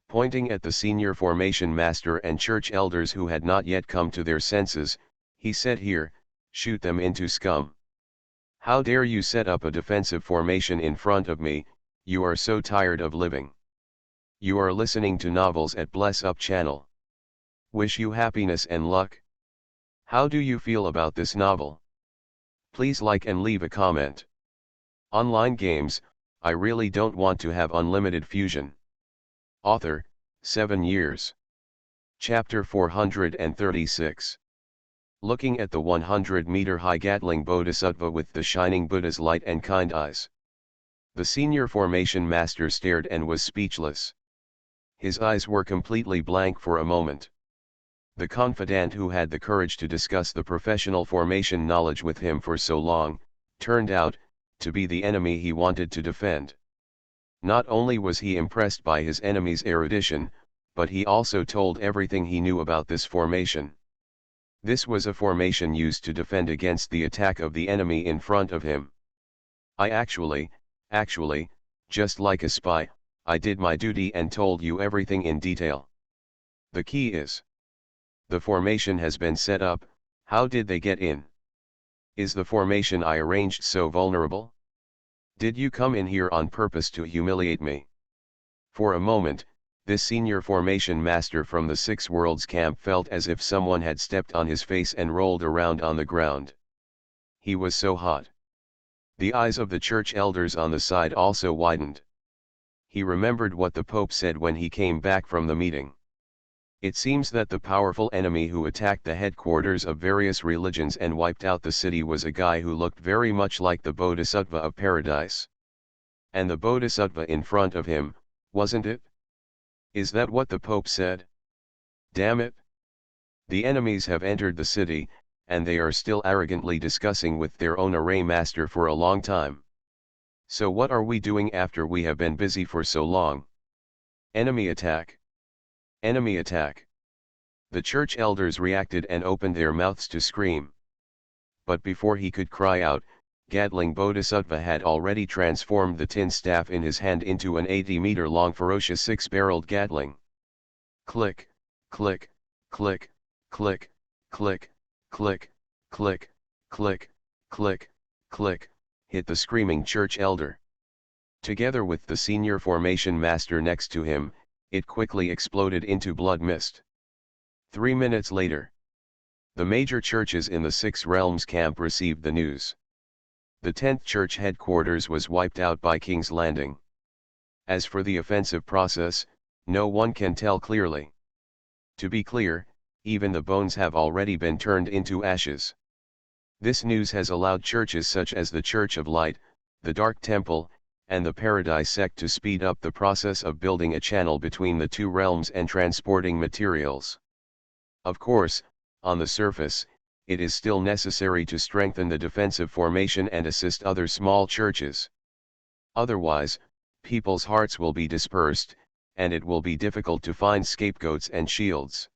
Pointing at the senior formation master and church elders who had not yet come to their senses, he said, "Here, shoot them into scum. How dare you set up a defensive formation in front of me? You are so tired of living. You are listening to novels at Bless Up channel. Wish you happiness and luck. How do you feel about this novel? Please like and leave a comment. Online games, I really don't want to have unlimited fusion. Author, 7 years. Chapter 436. Looking at the 100-meter-high Gatling Bodhisattva with the shining Buddha's light and kind eyes. The senior formation master stared and was speechless. His eyes were completely blank for a moment. The confidant who had the courage to discuss the professional formation knowledge with him for so long, turned out to be the enemy he wanted to defend. Not only was he impressed by his enemy's erudition, but he also told everything he knew about this formation. This was a formation used to defend against the attack of the enemy in front of him. I actually, just like a spy, I did my duty and told you everything in detail. The key is: the formation has been set up. How did they get in? Is the formation I arranged so vulnerable? Did you come in here on purpose to humiliate me? For a moment, this senior formation master from the Six Worlds camp felt as if someone had stepped on his face and rolled around on the ground. He was so hot. The eyes of the church elders on the side also widened. He remembered what the Pope said when he came back from the meeting. It seems that the powerful enemy who attacked the headquarters of various religions and wiped out the city was a guy who looked very much like the Bodhisattva of paradise. And the Bodhisattva in front of him, wasn't it? Is that what the Pope said? Damn it! The enemies have entered the city, and they are still arrogantly discussing with their own array master for a long time. So what are we doing after we have been busy for so long? Enemy attack! Enemy attack! The church elders reacted and opened their mouths to scream. But before he could cry out, Gatling Bodhisattva had already transformed the tin staff in his hand into an 80-meter-long ferocious six-barreled Gatling. Click, click, click, click, click, click, click, click, click, click, hit the screaming church elder. Together with the senior formation master next to him, it quickly exploded into blood mist. 3 minutes later, the major churches in the Six Realms camp received the news. The 10th church headquarters was wiped out by King's Landing. As for the offensive process, no one can tell clearly. To be clear, even the bones have already been turned into ashes. This news has allowed churches such as the Church of Light, the Dark Temple, and the Paradise sect to speed up the process of building a channel between the two realms and transporting materials. Of course, on the surface, it is still necessary to strengthen the defensive formation and assist other small churches. Otherwise, people's hearts will be dispersed, and it will be difficult to find scapegoats and shields.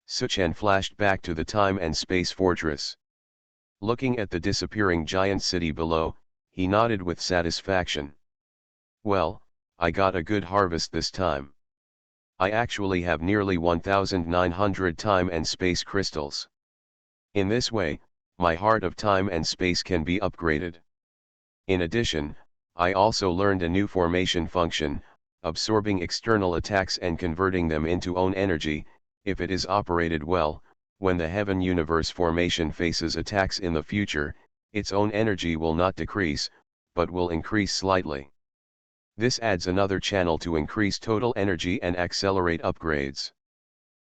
Suchen flashed back to the time and space fortress. Looking at the disappearing giant city below, he nodded with satisfaction. Well, I got a good harvest this time. I actually have nearly 1,900 time and space crystals. In this way, my heart of time and space can be upgraded. In addition, I also learned a new formation function, absorbing external attacks and converting them into own energy. If it is operated well, when the Heaven Universe formation faces attacks in the future, its own energy will not decrease, but will increase slightly. This adds another channel to increase total energy and accelerate upgrades.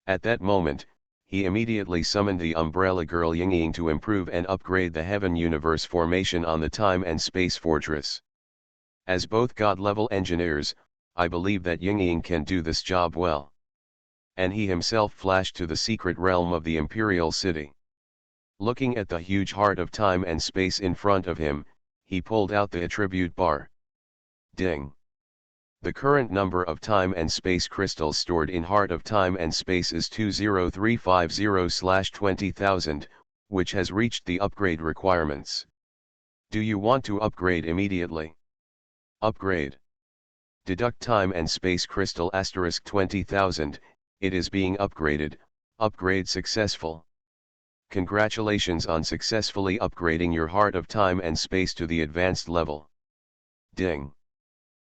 At that moment, he immediately summoned the Umbrella Girl Yingying to improve and upgrade the Heaven Universe formation on the Time and Space Fortress. As both God-level engineers, I believe that Yingying can do this job well. And he himself flashed to the secret realm of the Imperial City. Looking at the huge heart of time and space in front of him, he pulled out the attribute bar. Ding! The current number of time and space crystals stored in Heart of Time and Space is 20350/20,000, which has reached the upgrade requirements. Do you want to upgrade immediately? Upgrade. Deduct time and space crystal *20,000, it is being upgraded, upgrade successful. Congratulations on successfully upgrading your Heart of Time and Space to the advanced level. Ding!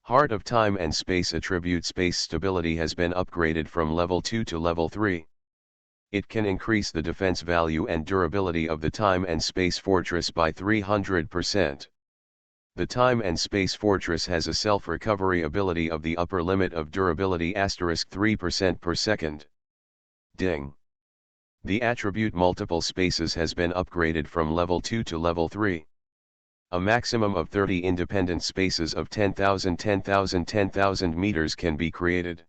Heart of Time and Space attribute space stability has been upgraded from level 2 to level 3. It can increase the defense value and durability of the Time and Space Fortress by 300%. The time and space fortress has a self-recovery ability of the upper limit of durability *3% per second. Ding. The attribute multiple spaces has been upgraded from level 2 to level 3. A maximum of 30 independent spaces of 10,000 meters can be created.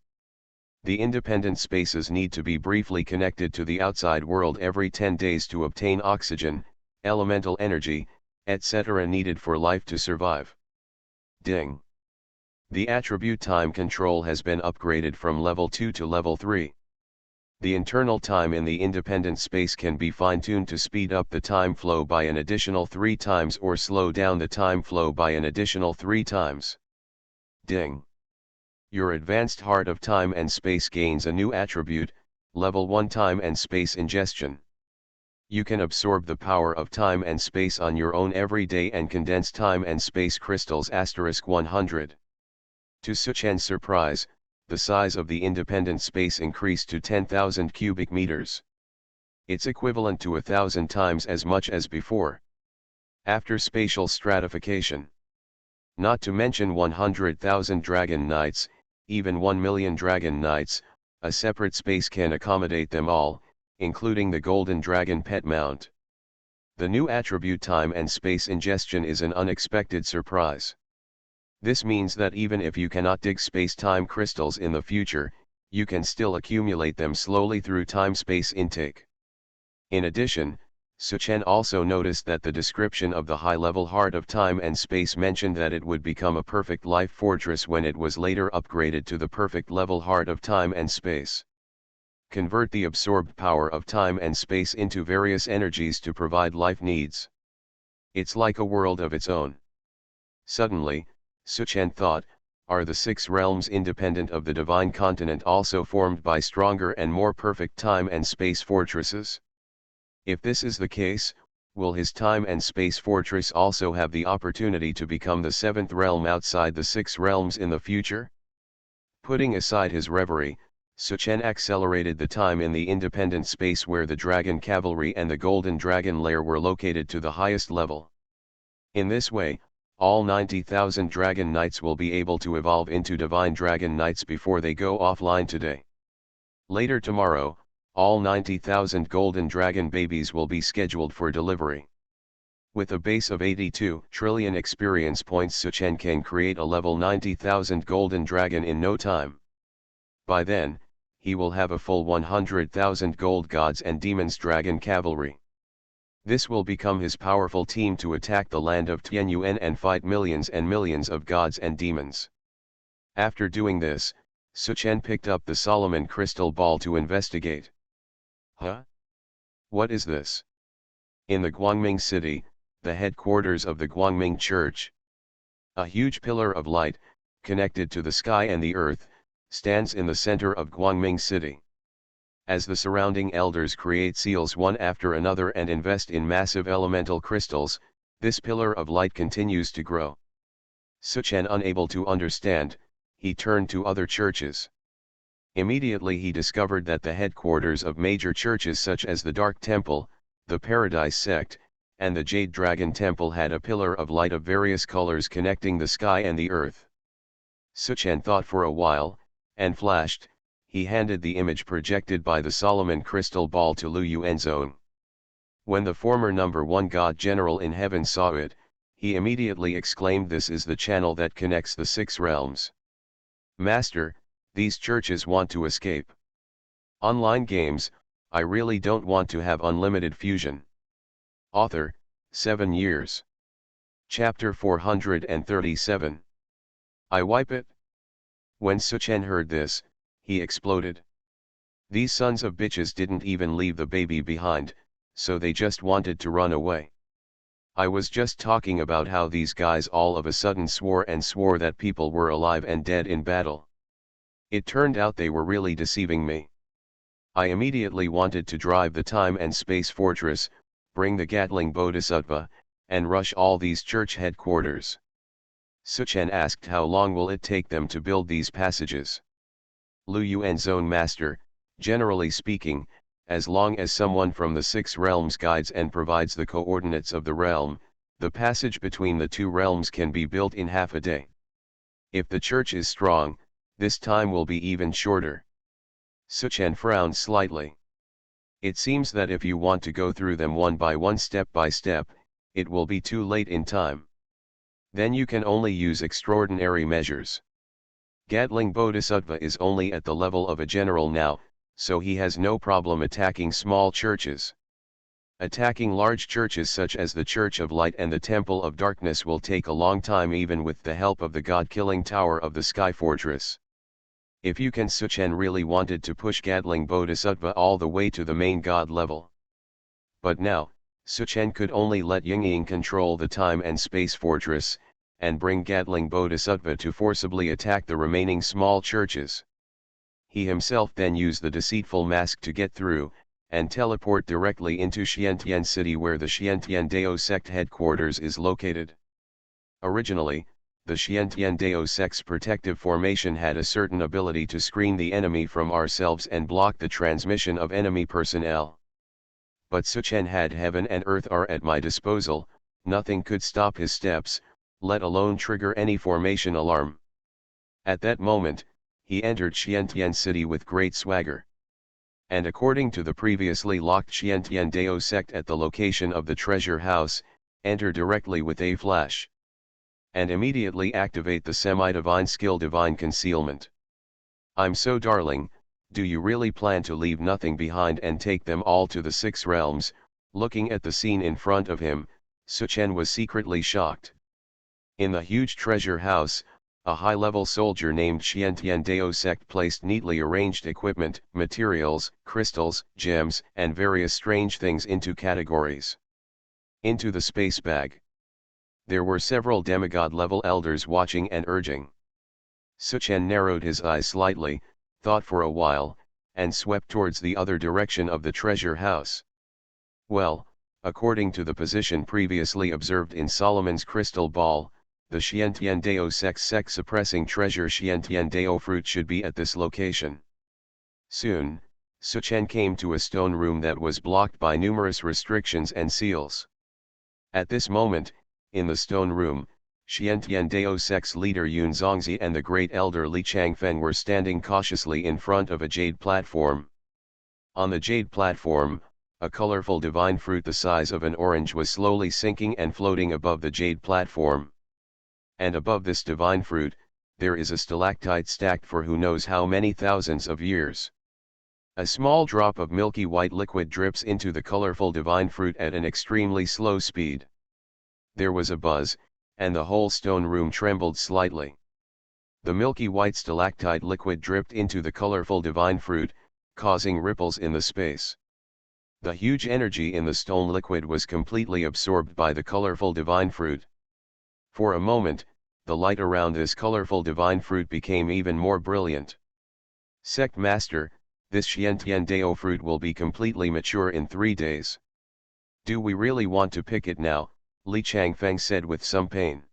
The independent spaces need to be briefly connected to the outside world every 10 days to obtain oxygen, elemental energy, etc. needed for life to survive. Ding. The attribute time control has been upgraded from level 2 to level 3. The internal time in the independent space can be fine-tuned to speed up the time flow by an additional 3 times or slow down the time flow by an additional 3 times. Ding. Your advanced heart of time and space gains a new attribute, level 1 time and space ingestion. You can absorb the power of time and space on your own every day and condense time and space crystals *100. To Suchen's surprise, the size of the independent space increased to 10,000 cubic meters. It's equivalent to 1,000 times as much as before. After spatial stratification. Not to mention 100,000 Dragon Knights, even 1 million Dragon Knights, a separate space can accommodate them all, including the Golden Dragon pet mount. The new attribute time and space ingestion is an unexpected surprise. This means that even if you cannot dig space-time crystals in the future, you can still accumulate them slowly through time-space intake. In addition, Suchen also noticed that the description of the high-level heart of time and space mentioned that it would become a perfect life fortress when it was later upgraded to the perfect level heart of time and space. Convert the absorbed power of time and space into various energies to provide life needs. It's like a world of its own. Suddenly, Suchen thought, are the 6 realms independent of the divine continent also formed by stronger and more perfect time and space fortresses? If this is the case, will his time and space fortress also have the opportunity to become the 7th realm outside the 6 realms in the future? Putting aside his reverie, Suchen accelerated the time in the independent space where the Dragon Cavalry and the Golden Dragon Lair were located to the highest level. In this way, all 90,000 Dragon Knights will be able to evolve into Divine Dragon Knights before they go offline today. Later tomorrow, all 90,000 Golden Dragon babies will be scheduled for delivery. With a base of 82 trillion experience points, Suchen can create a level 90,000 Golden Dragon in no time. By then, he will have a full 100,000 gold gods and demons dragon cavalry. This will become his powerful team to attack the land of Tianyuan and fight millions and millions of gods and demons. After doing this, Suchen picked up the Solomon crystal ball to investigate. Huh? What is this? In the Guangming city, the headquarters of the Guangming Church. A huge pillar of light, connected to the sky and the earth, stands in the center of Guangming City. As the surrounding elders create seals one after another and invest in massive elemental crystals, this pillar of light continues to grow. Suchen, unable to understand, he turned to other churches. Immediately he discovered that the headquarters of major churches such as the Dark Temple, the Paradise Sect, and the Jade Dragon Temple had a pillar of light of various colors connecting the sky and the earth. Suchen thought for a while, and flashed, he handed the image projected by the Solomon crystal ball to Lu Yuanzong. When the former number 1 god general in heaven saw it, he immediately exclaimed, "This is the channel that connects the 6 realms. Master, these churches want to escape. Online games, I really don't want to have unlimited fusion." Author, 7 years. Chapter 437. I wipe it. When Suchen heard this, he exploded. These sons of bitches didn't even leave the baby behind, so they just wanted to run away. I was just talking about how these guys all of a sudden swore that people were alive and dead in battle. It turned out they were really deceiving me. I immediately wanted to drive the time and space fortress, bring the Gatling Bodhisattva, and rush all these church headquarters. Suchen asked, how long will it take them to build these passages? Lu Yuanzong, Master, generally speaking, as long as someone from the 6 realms guides and provides the coordinates of the realm, The passage between the two realms can be built in half a day. If the church is strong, this time will be even shorter. Suchen frowned slightly. It seems that if you want to go through them one step by step, it will be too late in time. Then you can only use extraordinary measures. Gatling Bodhisattva is only at the level of a general now, so he has no problem attacking small churches. Attacking large churches such as the Church of Light and the Temple of Darkness will take a long time even with the help of the God-killing Tower of the Sky Fortress. If you can, Suchen really wanted to push Gatling Bodhisattva all the way to the main God level. But now, Suchen could only let Yingying control the time and space fortress, and bring Gatling Bodhisattva to forcibly attack the remaining small churches. He himself then used the deceitful mask to get through, and teleport directly into Xiantian City where the Xiantian Dao sect headquarters is located. Originally, the Xiantian Dao sect's protective formation had a certain ability to screen the enemy from ourselves and block the transmission of enemy personnel. But Suchen had heaven and earth are at my disposal, nothing could stop his steps, let alone trigger any formation alarm. At that moment, he entered Xiantian City with great swagger. And according to the previously locked Xiantian Dao sect at the location of the treasure house, enter directly with a flash. And immediately activate the semi-divine skill Divine Concealment. I'm so darling, do you really plan to leave nothing behind and take them all to the six realms? Looking at the scene in front of him, Suchen was secretly shocked. In the huge treasure house, a high-level soldier named Xiantian Dao sect placed neatly arranged equipment, materials, crystals, gems, and various strange things into categories. Into the space bag. There were several demigod-level elders watching and urging. Suchen narrowed his eyes slightly, thought for a while, and swept towards the other direction of the treasure house. Well, according to the position previously observed in Solomon's crystal ball, the Xiantian Dao sect suppressing treasure Xiantian Dao fruit should be at this location. Soon, Suchen came to a stone room that was blocked by numerous restrictions and seals. At this moment, in the stone room, Xiantian Dao sect's leader Yun Zongzi and the great elder Li Changfeng were standing cautiously in front of a jade platform. On the jade platform, a colorful divine fruit the size of an orange was slowly sinking and floating above the jade platform. And above this divine fruit, there is a stalactite stacked for who knows how many thousands of years. A small drop of milky white liquid drips into the colorful divine fruit at an extremely slow speed. There was a buzz, and the whole stone room trembled slightly. The milky white stalactite liquid dripped into the colorful divine fruit, causing ripples in the space. The huge energy in the stone liquid was completely absorbed by the colorful divine fruit. For a moment, the light around this colorful divine fruit became even more brilliant. Sect Master, this Xiantian Dao fruit will be completely mature in 3 days. Do we really want to pick it now? Li Changfeng said with some pain.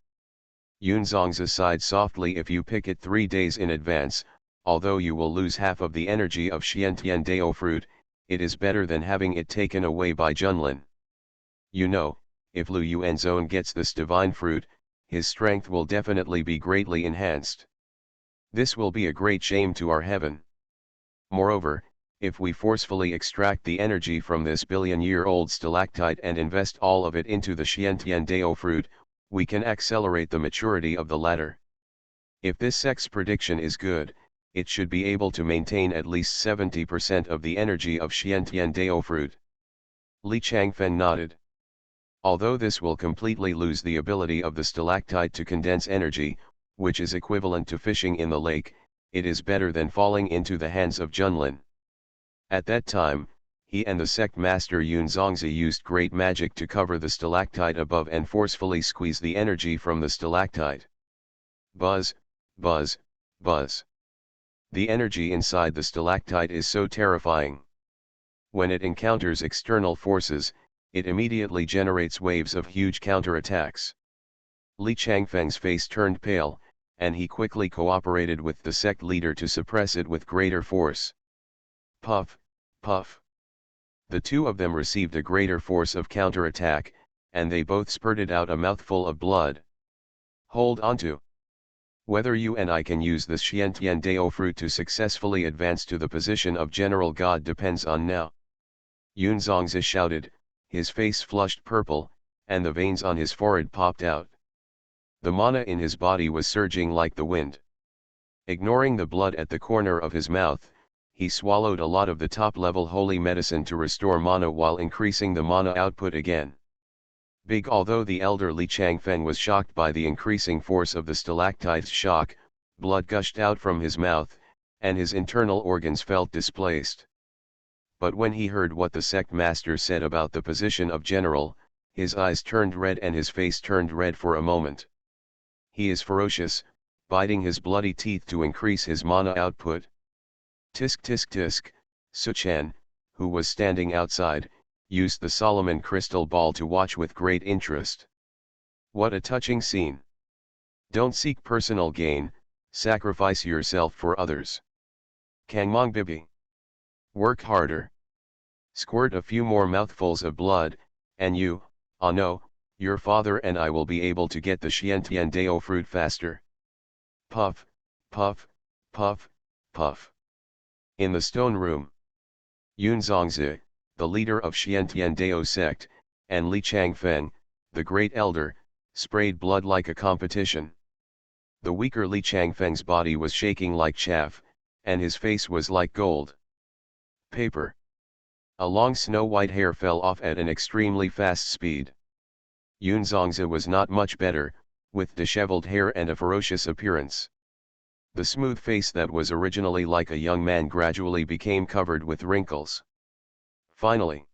Yun Zongzi sighed softly. If you pick it 3 days in advance, although you will lose half of the energy of Xiantian Dao fruit, it is better than having it taken away by Junlin. You know, if Lu Yuanzong gets this divine fruit, his strength will definitely be greatly enhanced. This will be a great shame to our heaven. Moreover, if we forcefully extract the energy from this billion-year-old stalactite and invest all of it into the Xiantian Dao fruit, we can accelerate the maturity of the latter. If this sect's prediction is good, it should be able to maintain at least 70% of the energy of Xiantian Dao fruit. Li Changfeng nodded. Although this will completely lose the ability of the stalactite to condense energy, which is equivalent to fishing in the lake, it is better than falling into the hands of Junlin. At that time, he and the sect master Yun Zongzi used great magic to cover the stalactite above and forcefully squeeze the energy from the stalactite. Buzz, buzz, buzz. The energy inside the stalactite is so terrifying. When it encounters external forces, it immediately generates waves of huge counterattacks. Li Changfeng's face turned pale, and he quickly cooperated with the sect leader to suppress it with greater force. Puff, puff. The two of them received a greater force of counterattack, and they both spurted out a mouthful of blood. Hold onto. Whether you and I can use the Xiantian Dao fruit to successfully advance to the position of General God depends on now. Yun Zongzi shouted, his face flushed purple, and the veins on his forehead popped out. The mana in his body was surging like the wind. Ignoring the blood at the corner of his mouth, he swallowed a lot of the top-level holy medicine to restore mana while increasing the mana output again. Big. Although the elder Li Changfeng was shocked by the increasing force of the stalactite's shock, blood gushed out from his mouth, and his internal organs felt displaced. But when he heard what the sect master said about the position of general, his eyes turned red and his face turned red for a moment. He is ferocious, biting his bloody teeth to increase his mana output. Tisk tisk tisk, Suchan, who was standing outside, used the Solomon crystal ball to watch with great interest. What a touching scene. Don't seek personal gain, sacrifice yourself for others. Kangmong Bibi. Work harder. Squirt a few more mouthfuls of blood, and you, ah no, your father and I will be able to get the Xiantian Dao fruit faster. Puff, puff, puff, puff. In the stone room, Yun Zongzi, the leader of Xiantian Dao sect, and Li Changfeng, the great elder, sprayed blood like a competition. The weaker Li Changfeng's body was shaking like chaff, and his face was like gold paper. A long snow-white hair fell off at an extremely fast speed. Yun Zongzi was not much better, with disheveled hair and a ferocious appearance. The smooth face that was originally like a young man gradually became covered with wrinkles. Finally,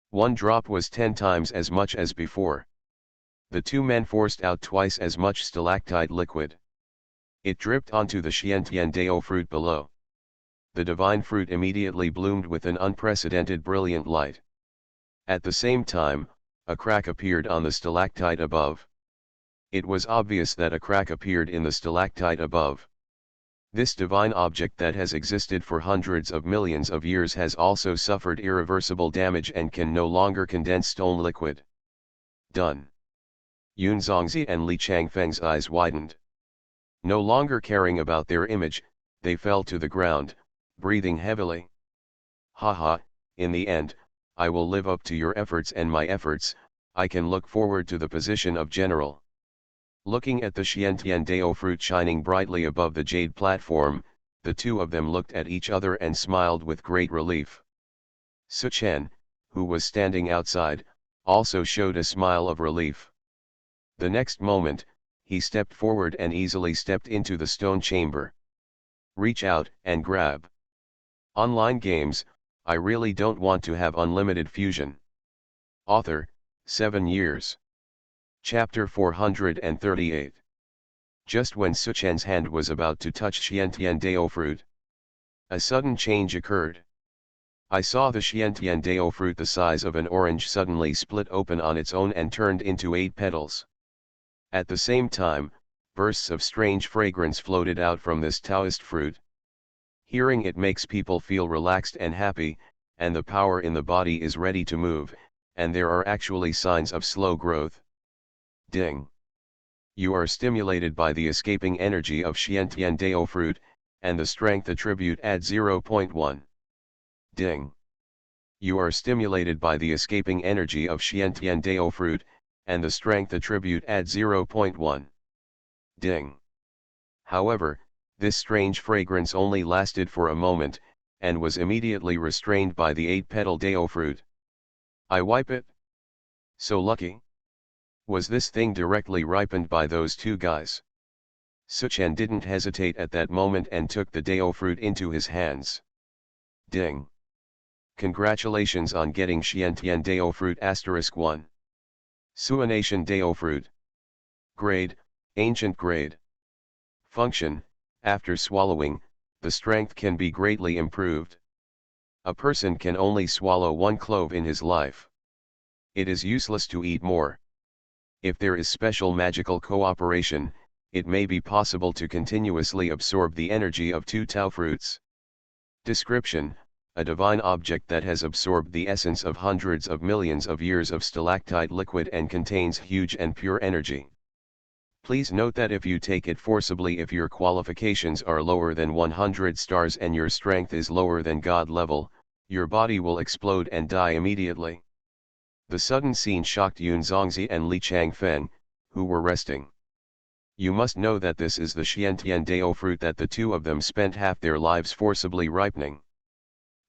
one drop was 10 times as much as before. The two men forced out twice as much stalactite liquid. It dripped onto the Xiantian Dao fruit below. The divine fruit immediately bloomed with an unprecedented brilliant light. At the same time, a crack appeared on the stalactite above. It was obvious that a crack appeared in the stalactite above. This divine object that has existed for hundreds of millions of years has also suffered irreversible damage and can no longer condense stone liquid. Done. Yun Zongzi and Li Changfeng's eyes widened. No longer caring about their image, they fell to the ground, breathing heavily. Haha, in the end, I will live up to your efforts and my efforts, I can look forward to the position of general. Looking at the Xiantian Dao fruit shining brightly above the jade platform, the two of them looked at each other and smiled with great relief. Suchan, who was standing outside, also showed a smile of relief. The next moment, he stepped forward and easily stepped into the stone chamber. Reach out and grab. Online games, I really don't want to have unlimited fusion. Author, 7 years. Chapter 438. Just when Suchan's hand was about to touch Xiantian Dao fruit, a sudden change occurred. I saw the Xiantian Dao fruit the size of an orange suddenly split open on its own and turned into 8 petals. At the same time, bursts of strange fragrance floated out from this Taoist fruit. Hearing it makes people feel relaxed and happy, and the power in the body is ready to move, and there are actually signs of slow growth. Ding. You are stimulated by the escaping energy of Xiantian Dao fruit, and the strength attribute at 0.1. Ding. You are stimulated by the escaping energy of Xiantian Dao fruit, and the strength attribute at 0.1. Ding. However, this strange fragrance only lasted for a moment, and was immediately restrained by the 8-petal Dao fruit. I wipe it? So lucky? Was this thing directly ripened by those two guys? Suchan didn't hesitate at that moment and took the Dao fruit into his hands. Ding. Congratulations on getting Xiantian Dao fruit *1. Suanation Dao fruit. Grade, ancient grade. Function, after swallowing, the strength can be greatly improved. A person can only swallow 1 clove in his life. It is useless to eat more. If there is special magical cooperation, it may be possible to continuously absorb the energy of 2 Tao fruits. Description: a divine object that has absorbed the essence of hundreds of millions of years of stalactite liquid and contains huge and pure energy. Please note that if you take it forcibly, if your qualifications are lower than 100 stars and your strength is lower than God level, your body will explode and die immediately. The sudden scene shocked Yun Zongzi and Li Changfeng, who were resting. You must know that this is the Xiantian Dao fruit that the two of them spent half their lives forcibly ripening.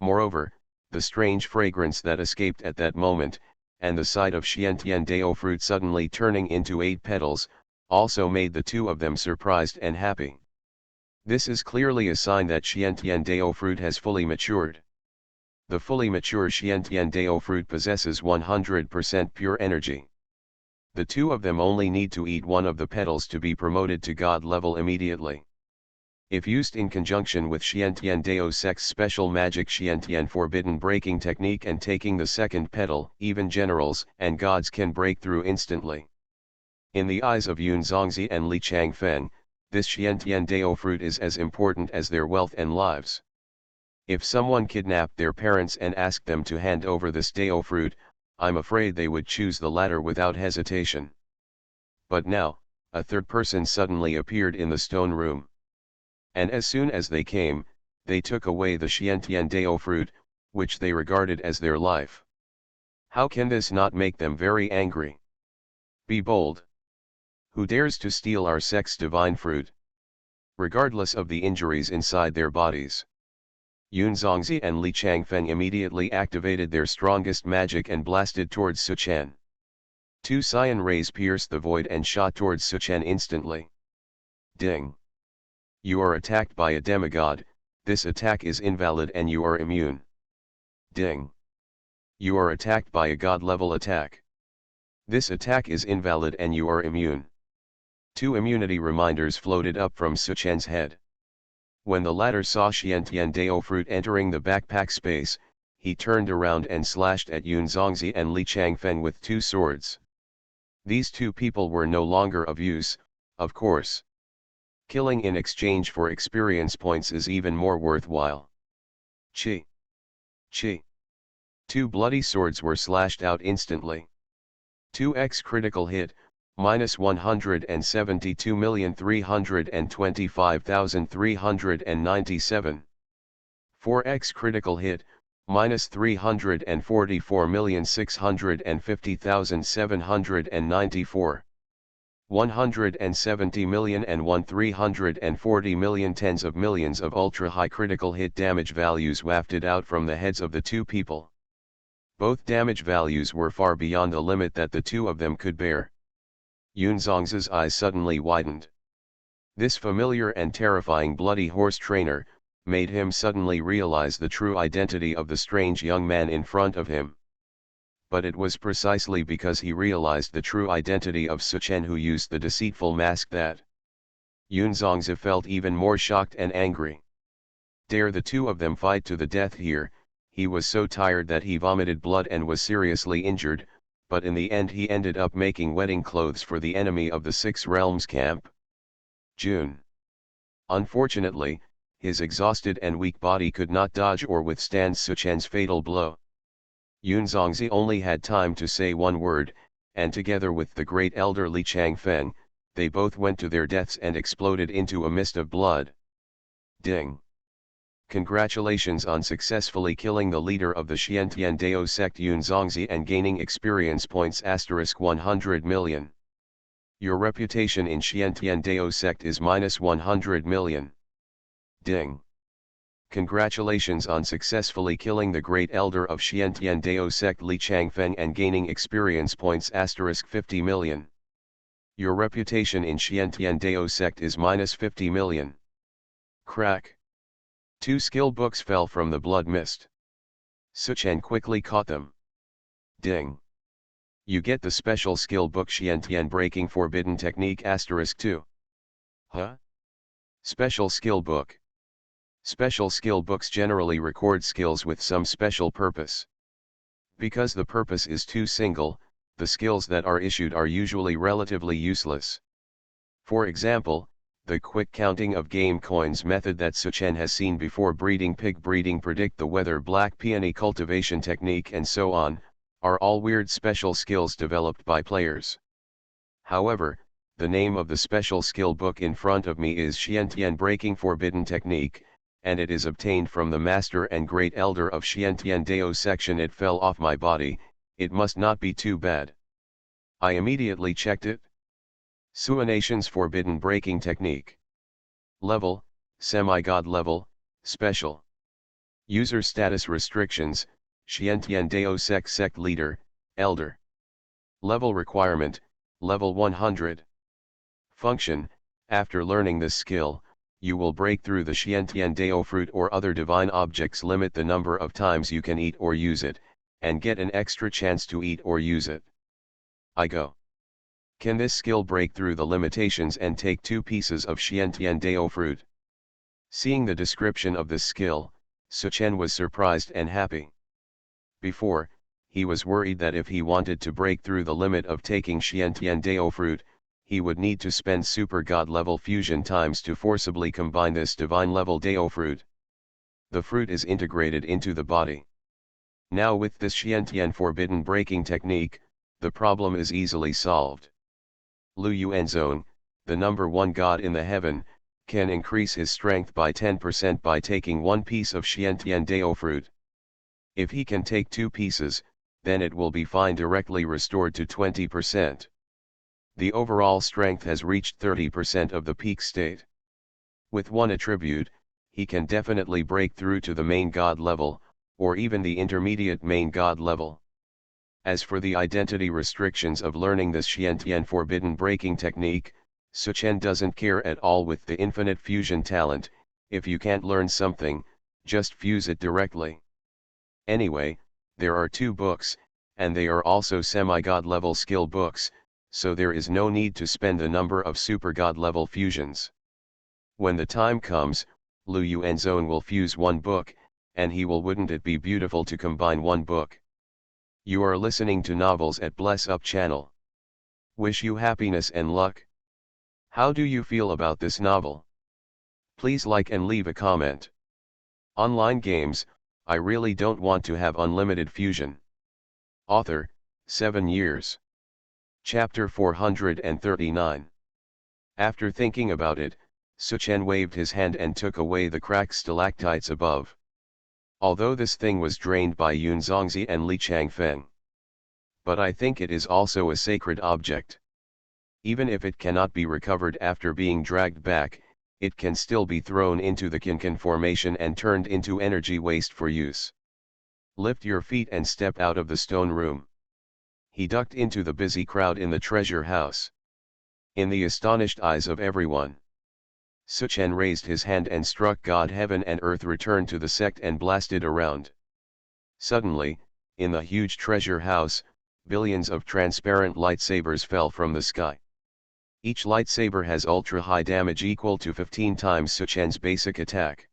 Moreover, the strange fragrance that escaped at that moment, and the sight of Xiantian Dao fruit suddenly turning into 8 petals, also made the two of them surprised and happy. This is clearly a sign that Xiantian Dao fruit has fully matured. The fully mature Xiantian Dao fruit possesses 100% pure energy. The two of them only need to eat one of the petals to be promoted to God level immediately. If used in conjunction with Xiantian Dao Sect's special magic Xiantian forbidden breaking technique and taking the second petal, even generals and gods can break through instantly. In the eyes of Yun Zongzi and Li Changfeng, this Xiantian Dao fruit is as important as their wealth and lives. If someone kidnapped their parents and asked them to hand over this Dao fruit, I'm afraid they would choose the latter without hesitation. But now, a third person suddenly appeared in the stone room. And as soon as they came, they took away the Xiantian Dao fruit, which they regarded as their life. How can this not make them very angry? Be bold. Who dares to steal our sect's divine fruit? Regardless of the injuries inside their bodies. Yun Zongzi and Li Changfeng immediately activated their strongest magic and blasted towards Suchen. 2 cyan rays pierced the void and shot towards Suchen instantly. Ding! You are attacked by a demigod, this attack is invalid and you are immune. Ding! You are attacked by a god-level attack. This attack is invalid and you are immune. 2 immunity reminders floated up from Suchen's head. When the latter saw Xiantian Dao fruit entering the backpack space, he turned around and slashed at Yun Zongzi and Li Changfeng with 2 swords. These 2 people were no longer of use, of course. Killing in exchange for experience points is even more worthwhile. Chi! Chi! 2 bloody swords were slashed out instantly. 2x critical hit, minus 172,325,397. 4x critical hit, minus 344,650,794. 170 million and 340 million tens of millions of ultra-high critical hit damage values wafted out from the heads of the 2 people. Both damage values were far beyond the limit that the 2 of them could bear. Yun Zongzi's eyes suddenly widened. This familiar and terrifying bloody horse trainer made him suddenly realize the true identity of the strange young man in front of him. But it was precisely because he realized the true identity of Suchen who used the deceitful mask that Yun Zongzi felt even more shocked and angry. Dare the 2 of them fight to the death here? He was so tired that he vomited blood and was seriously injured, but in the end he ended up making wedding clothes for the enemy of the 6 Realms camp. June. Unfortunately, his exhausted and weak body could not dodge or withstand Suchen's fatal blow. Yun Zongzi only had time to say one word, and together with the great elder Li Changfeng, they both went to their deaths and exploded into a mist of blood. Ding! Congratulations on successfully killing the leader of the Xiantian Dao sect Yun Zongzi and gaining experience points *100 million. Your reputation in Xiantian Dao sect is minus 100 million. Ding! Congratulations on successfully killing the great elder of Xiantian Dao sect Li Changfeng and gaining experience points *50 million. Your reputation in Xiantian Dao sect is minus 50 million. Crack! 2 skill books fell from the blood mist. Suchen quickly caught them. Ding! You get the special skill book Xiantian Breaking Forbidden Technique *2. Huh? Special skill book. Special skill books generally record skills with some special purpose. Because the purpose is too single, the skills that are issued are usually relatively useless. For example, the quick counting of game coins method that Suchen has seen before, breeding, pig breeding, predict the weather, black peony cultivation technique, and so on, are all weird special skills developed by players. However, the name of the special skill book in front of me is Xiantian Breaking Forbidden Technique, and it is obtained from the Master and Great Elder of Xiantian Dao section. It fell off my body, it must not be too bad. I immediately checked it. Suanation's Forbidden Breaking Technique. Level, Semi-God level, Special. User status restrictions, Xiantian Dao sect leader, Elder. Level requirement, level 100. Function, after learning this skill, you will break through the Xiantian Dao fruit or other divine objects, limit the number of times you can eat or use it, and get an extra chance to eat or use it. I go. Can this skill break through the limitations and take 2 pieces of Xiantian Dao fruit? Seeing the description of this skill, Suchen was surprised and happy. Before, he was worried that if he wanted to break through the limit of taking Xiantian Dao fruit, he would need to spend super god level fusion times to forcibly combine this divine level Dao fruit. The fruit is integrated into the body. Now with this Xiantian forbidden breaking technique, the problem is easily solved. Lu Yuanzong, the number 1 god in the heaven, can increase his strength by 10% by taking 1 piece of Xiantian Dao fruit. If he can take 2 pieces, then it will be fine, directly restored to 20%. The overall strength has reached 30% of the peak state. With 1 attribute, he can definitely break through to the main god level, or even the intermediate main god level. As for the identity restrictions of learning this Xiantian forbidden breaking technique, Suchen doesn't care at all. With the infinite fusion talent, if you can't learn something, just fuse it directly. Anyway, there are 2 books, and they are also semi-god level skill books, so there is no need to spend a number of super god level fusions. When the time comes, Lu Yuanzong will fuse 1 book, and wouldn't it be beautiful to combine 1 book? You are listening to Novels at Bless Up channel. Wish you happiness and luck. How do you feel about this novel? Please like and leave a comment. Online games, I really don't want to have unlimited fusion. Author, 7 years. Chapter 439. After thinking about it, Suchen waved his hand and took away the cracked stalactites above. Although this thing was drained by Yun Zongzi and Li Changfeng. But I think it is also a sacred object. Even if it cannot be recovered after being dragged back, it can still be thrown into the Kinkan formation and turned into energy waste for use. Lift your feet and step out of the stone room. He ducked into the busy crowd in the treasure house. In the astonished eyes of everyone, Suchen raised his hand and struck God. Heaven and earth returned to the sect and blasted around. Suddenly, in the huge treasure house, billions of transparent lightsabers fell from the sky. Each lightsaber has ultra-high damage equal to 15 times Suchen's basic attack.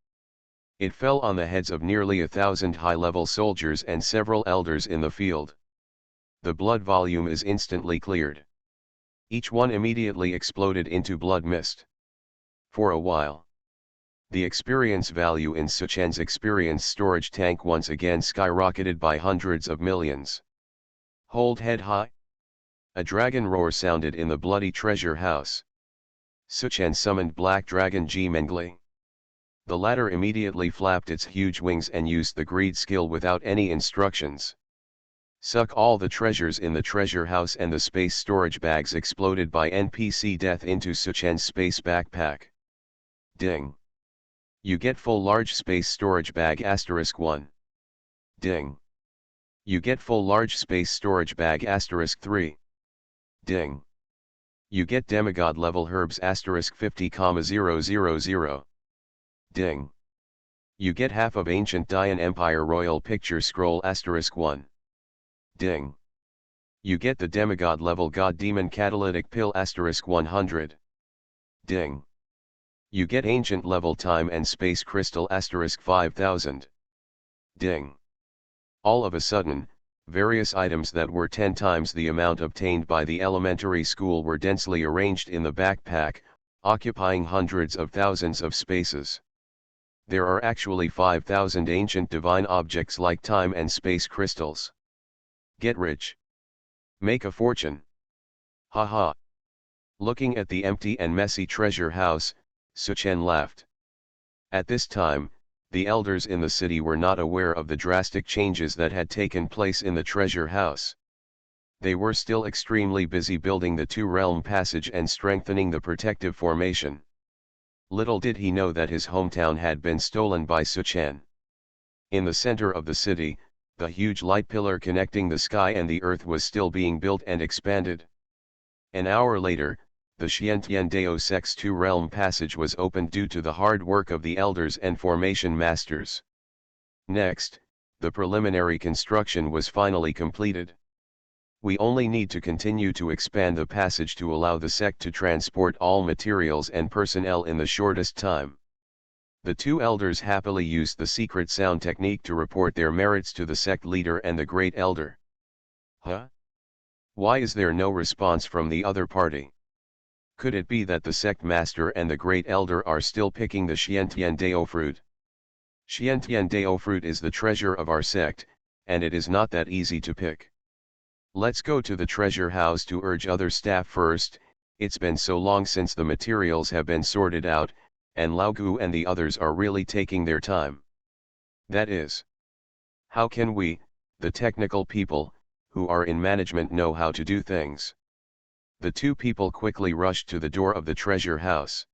It fell on the heads of nearly 1,000 high-level soldiers and several elders in the field. The blood volume is instantly cleared. Each one immediately exploded into blood mist. For a while, the experience value in Suchen's experience storage tank once again skyrocketed by hundreds of millions. Hold head high. A dragon roar sounded in the bloody treasure house. Suchen summoned Black Dragon Ji Mengli. The latter immediately flapped its huge wings and used the greed skill without any instructions. Suck all the treasures in the treasure house, and the space storage bags exploded by NPC death into Suchen's space backpack. Ding. You get full large space storage bag *1. Ding. You get full large space storage bag *3. Ding. You get demigod level herbs *50,000. Ding. You get half of ancient Dian Empire royal picture scroll *1. Ding. You get the demigod level god demon catalytic pill *100. Ding. You get ancient level time and space crystal *5000. Ding. All of a sudden, various items that were 10 times the amount obtained by the elementary school were densely arranged in the backpack, occupying hundreds of thousands of spaces. There are actually 5,000 ancient divine objects like time and space crystals. Get rich. Make a fortune. Haha. Looking at the empty and messy treasure house, Suchen laughed. At this time, the elders in the city were not aware of the drastic changes that had taken place in the treasure house. They were still extremely busy building the two-realm passage and strengthening the protective formation. Little did he know that his hometown had been stolen by Suchen. In the center of the city, the huge light pillar connecting the sky and the earth was still being built and expanded. An hour later, the Xiantian Dao Sec's two-realm passage was opened due to the hard work of the elders and formation masters. Next, the preliminary construction was finally completed. We only need to continue to expand the passage to allow the sect to transport all materials and personnel in the shortest time. The two elders happily used the secret sound technique to report their merits to the sect leader and the great elder. Huh? Why is there no response from the other party? Could it be that the sect master and the great elder are still picking the Xiantian Dao fruit? Xiantian Dao fruit is the treasure of our sect, and it is not that easy to pick. Let's go to the treasure house to urge other staff first. It's been so long since the materials have been sorted out, and Lao Gu and the others are really taking their time. That is. How can we, the technical people, who are in management, know how to do things? The two people quickly rushed to the door of the treasure house.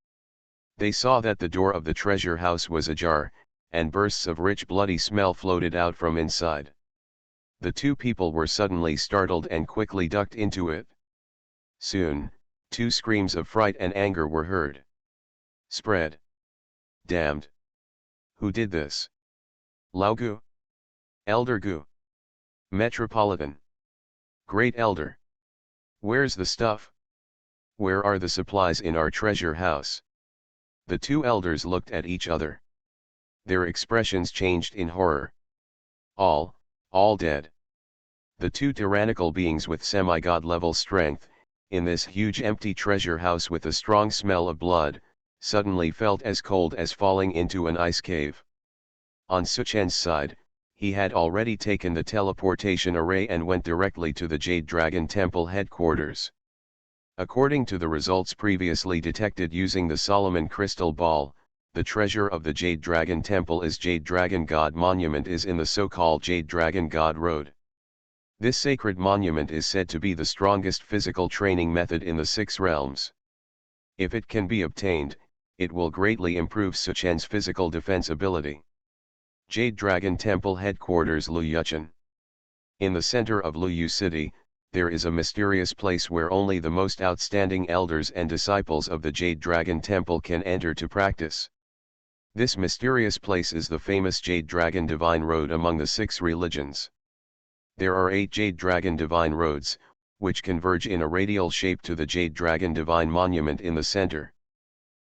They saw that the door of the treasure house was ajar, and bursts of rich bloody smell floated out from inside. The two people were suddenly startled and quickly ducked into it. Soon, two screams of fright and anger were heard. Spread. Damned. Who did this? Lao Gu? Elder Gu? Metropolitan? Great Elder? Where's the stuff? Where are the supplies in our treasure house? The two elders looked at each other. Their expressions changed in horror. All dead. The two tyrannical beings with semi-god level strength, in this huge empty treasure house with a strong smell of blood, suddenly felt as cold as falling into an ice cave. On Suchen's side, he had already taken the teleportation array and went directly to the Jade Dragon Temple headquarters. According to the results previously detected using the Solomon Crystal Ball, the treasure of the Jade Dragon Temple is Jade Dragon God Monument is in the so-called Jade Dragon God Road. This sacred monument is said to be the strongest physical training method in the six realms. If it can be obtained, it will greatly improve Suchen's physical defense ability. Jade Dragon Temple Headquarters Luyuchen. In the center of Luyu City, there is a mysterious place where only the most outstanding elders and disciples of the Jade Dragon Temple can enter to practice. This mysterious place is the famous Jade Dragon Divine Road among the six religions. There are 8 Jade Dragon Divine Roads, which converge in a radial shape to the Jade Dragon Divine Monument in the center.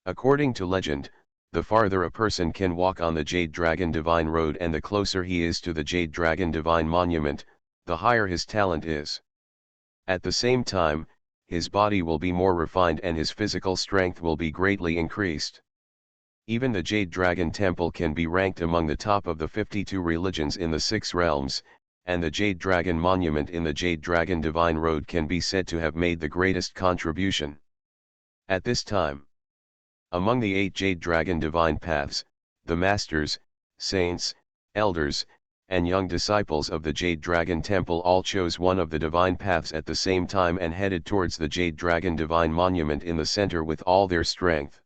According to legend, the farther a person can walk on the Jade Dragon Divine Road and the closer he is to the Jade Dragon Divine Monument, the higher his talent is. At the same time, his body will be more refined and his physical strength will be greatly increased. Even the Jade Dragon Temple can be ranked among the top of the 52 religions in the six realms, and the Jade Dragon Monument in the Jade Dragon Divine Road can be said to have made the greatest contribution. At this time, among the 8 Jade Dragon Divine Paths, the Masters, Saints, Elders, and young disciples of the Jade Dragon Temple all chose one of the Divine Paths at the same time and headed towards the Jade Dragon Divine Monument in the center with all their strength.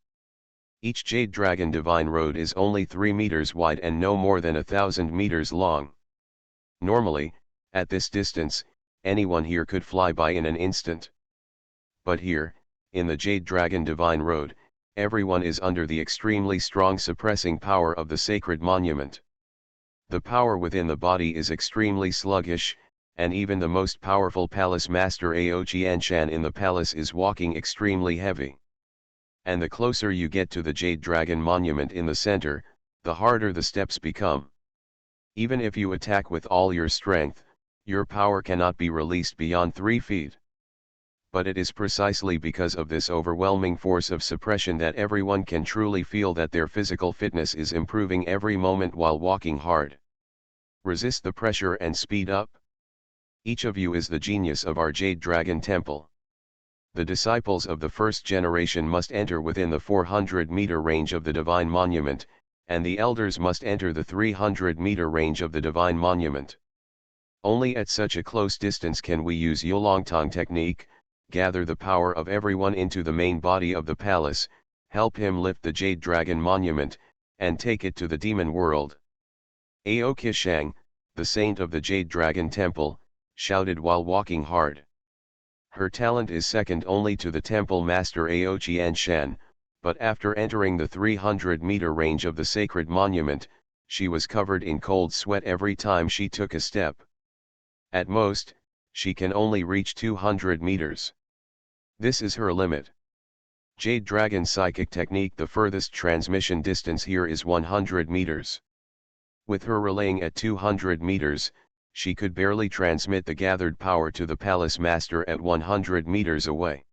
Each Jade Dragon Divine Road is only 3 meters wide and no more than 1,000 meters long. Normally, at this distance, anyone here could fly by in an instant. But here, in the Jade Dragon Divine Road, everyone is under the extremely strong suppressing power of the sacred monument. The power within the body is extremely sluggish, and even the most powerful palace master Ao Qianshan in the palace is walking extremely heavy. And the closer you get to the Jade Dragon Monument in the center, the harder the steps become. Even if you attack with all your strength, your power cannot be released beyond 3 feet. But it is precisely because of this overwhelming force of suppression that everyone can truly feel that their physical fitness is improving every moment while walking hard. Resist the pressure and speed up. Each of you is the genius of our Jade Dragon Temple. The disciples of the first generation must enter within the 400-meter range of the Divine Monument, and the elders must enter the 300-meter range of the Divine Monument. Only at such a close distance can we use Yolongtong technique, gather the power of everyone into the main body of the palace, help him lift the Jade Dragon Monument, and take it to the demon world. Ao Kishang, the saint of the Jade Dragon Temple, shouted while walking hard. Her talent is second only to the temple master Ao Qianshan, but after entering the 300-meter range of the sacred monument, she was covered in cold sweat every time she took a step. At most, she can only reach 200 meters. This is her limit. Jade Dragon Psychic Technique. The furthest transmission distance here is 100 meters. With her relaying at 200 meters, she could barely transmit the gathered power to the palace master at 100 meters away.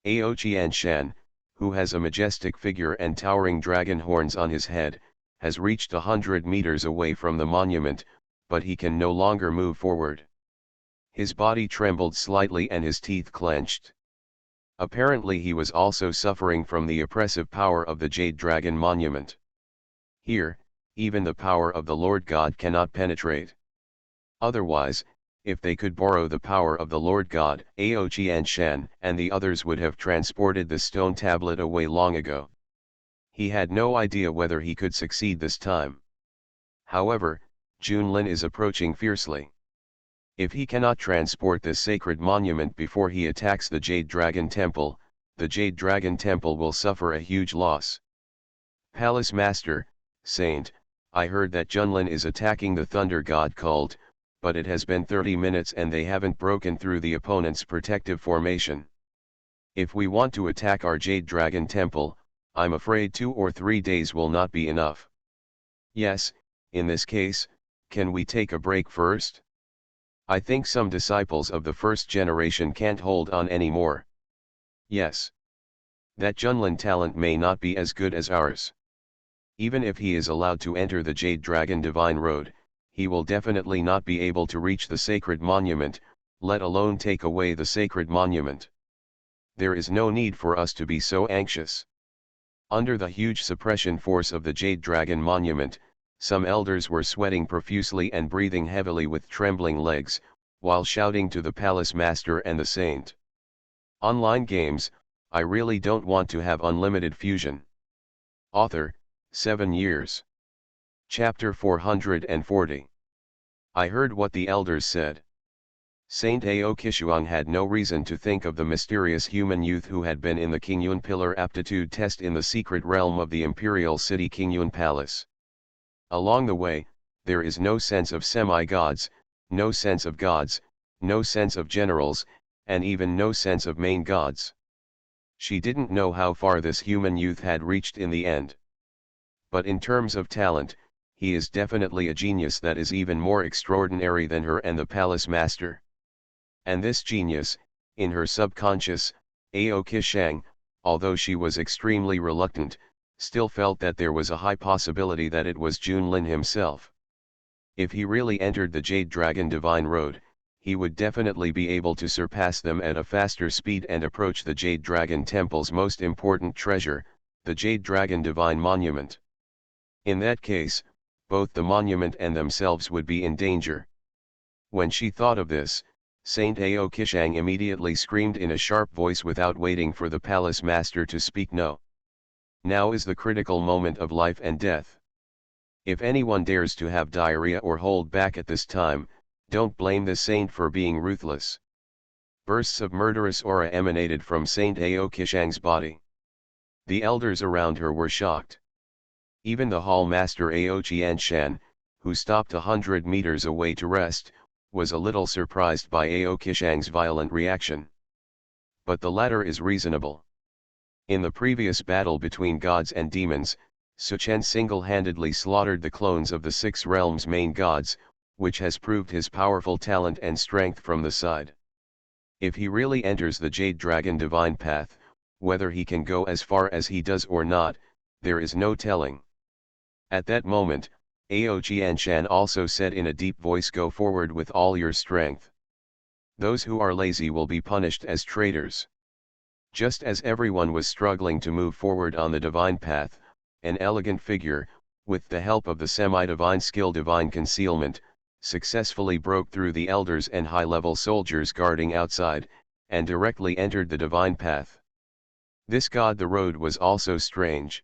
Ao Qianshan, who has a majestic figure and towering dragon horns on his head, has reached 100 meters away from the monument, but he can no longer move forward. His body trembled slightly and his teeth clenched. Apparently he was also suffering from the oppressive power of the Jade Dragon Monument. Here, even the power of the Lord God cannot penetrate. Otherwise, if they could borrow the power of the Lord God, Ao Qianshan and the others would have transported the stone tablet away long ago. He had no idea whether he could succeed this time. However, Junlin is approaching fiercely. If he cannot transport this sacred monument before he attacks the Jade Dragon Temple, the Jade Dragon Temple will suffer a huge loss. Palace Master, Saint, I heard that Junlin is attacking the Thunder God cult, but it has been 30 minutes and they haven't broken through the opponent's protective formation. If we want to attack our Jade Dragon Temple, I'm afraid 2 or 3 days will not be enough. Yes, in this case, can we take a break first? I think some disciples of the first generation can't hold on anymore. Yes. That Junlin talent may not be as good as ours. Even if he is allowed to enter the Jade Dragon Divine Road, he will definitely not be able to reach the sacred monument, let alone take away the sacred monument. There is no need for us to be so anxious. Under the huge suppression force of the Jade Dragon Monument, some elders were sweating profusely and breathing heavily with trembling legs, while shouting to the palace master and the saint. Online games, I really don't want to have unlimited fusion. Author, 7 years. Chapter 440. I heard what the elders said. Saint Ao Kishuang had no reason to think of the mysterious human youth who had been in the Qingyun Pillar aptitude test in the secret realm of the imperial city Qingyun Palace. Along the way, there is no sense of semi-gods, no sense of gods, no sense of generals, and even no sense of main gods. She didn't know how far this human youth had reached in the end. But in terms of talent, he is definitely a genius that is even more extraordinary than her and the palace master. And this genius, in her subconscious, Ao Kishang, although she was extremely reluctant, still felt that there was a high possibility that it was Junlin himself. If he really entered the Jade Dragon Divine Road, he would definitely be able to surpass them at a faster speed and approach the Jade Dragon Temple's most important treasure, the Jade Dragon Divine Monument. In that case, both the monument and themselves would be in danger. When she thought of this, Saint Ao Kishang immediately screamed in a sharp voice without waiting for the palace master to speak. No. Now is the critical moment of life and death. If anyone dares to have diarrhea or hold back at this time, don't blame the saint for being ruthless. Bursts of murderous aura emanated from Saint Ao Kishang's body. The elders around her were shocked. Even the hall master Ao Qianshan, who stopped 100 meters away to rest, was a little surprised by Ao Kishang's violent reaction. But the latter is reasonable. In the previous battle between gods and demons, Suchen single-handedly slaughtered the clones of the 6 realms' main gods, which has proved his powerful talent and strength from the side. If he really enters the Jade Dragon Divine Path, whether he can go as far as he does or not, there is no telling. At that moment, Ao Qianshan also said in a deep voice, "Go forward with all your strength. Those who are lazy will be punished as traitors." Just as everyone was struggling to move forward on the divine path, an elegant figure, with the help of the semi-divine skill Divine Concealment, successfully broke through the elders and high-level soldiers guarding outside, and directly entered the divine path. This god the road was also strange.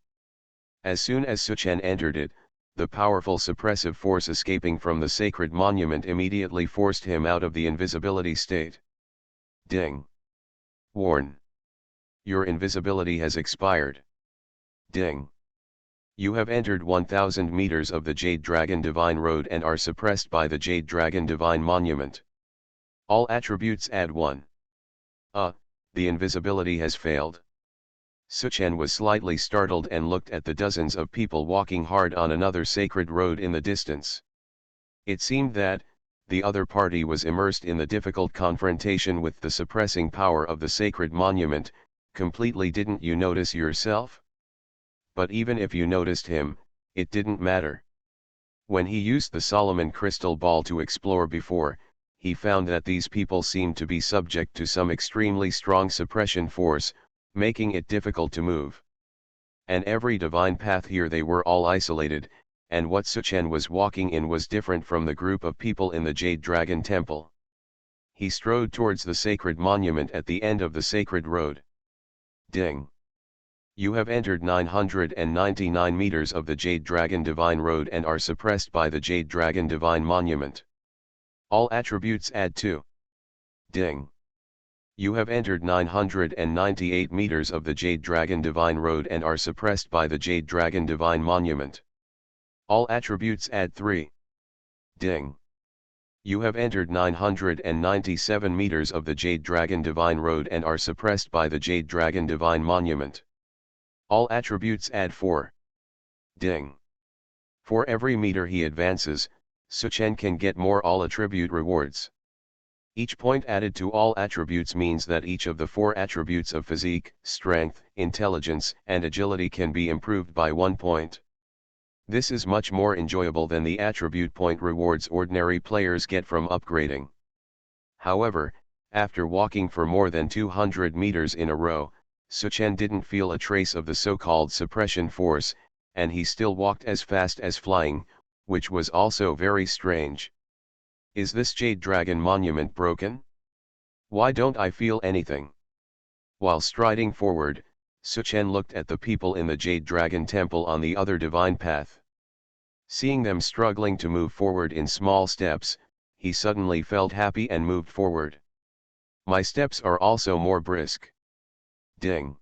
As soon as Suchen entered it, the powerful suppressive force escaping from the sacred monument immediately forced him out of the invisibility state. Ding. Warn. Your invisibility has expired. Ding. You have entered 1000 meters of the Jade Dragon Divine Road and are suppressed by the Jade Dragon Divine Monument. All attributes add 1. The invisibility has failed. Suchen was slightly startled and looked at the dozens of people walking hard on another sacred road in the distance. It seemed that, the other party was immersed in the difficult confrontation with the suppressing power of the sacred monument. Completely. Didn't you notice yourself? But even if you noticed him, it didn't matter. When he used the Solomon crystal ball to explore before, he found that these people seemed to be subject to some extremely strong suppression force, making it difficult to move. And every divine path here they were all isolated, and what Suchen was walking in was different from the group of people in the Jade Dragon Temple. He strode towards the sacred monument at the end of the sacred road. Ding. You have entered 999 meters of the Jade Dragon Divine Road and are suppressed by the Jade Dragon Divine Monument. All attributes add 2. Ding. You have entered 998 meters of the Jade Dragon Divine Road and are suppressed by the Jade Dragon Divine Monument. All attributes add 3. Ding. You have entered 997 meters of the Jade Dragon Divine Road and are suppressed by the Jade Dragon Divine Monument. All attributes add 4. Ding. For every meter he advances, Suchen can get more all attribute rewards. Each point added to all attributes means that each of the 4 attributes of physique, strength, intelligence, and agility can be improved by 1 point. This is much more enjoyable than the attribute point rewards ordinary players get from upgrading. However, after walking for more than 200 meters in a row, Suchen didn't feel a trace of the so-called suppression force, and he still walked as fast as flying, which was also very strange. Is this Jade Dragon Monument broken? Why don't I feel anything? While striding forward, Suchen looked at the people in the Jade Dragon Temple on the other divine path. Seeing them struggling to move forward in small steps, he suddenly felt happy and moved forward. My steps are also more brisk. Ding.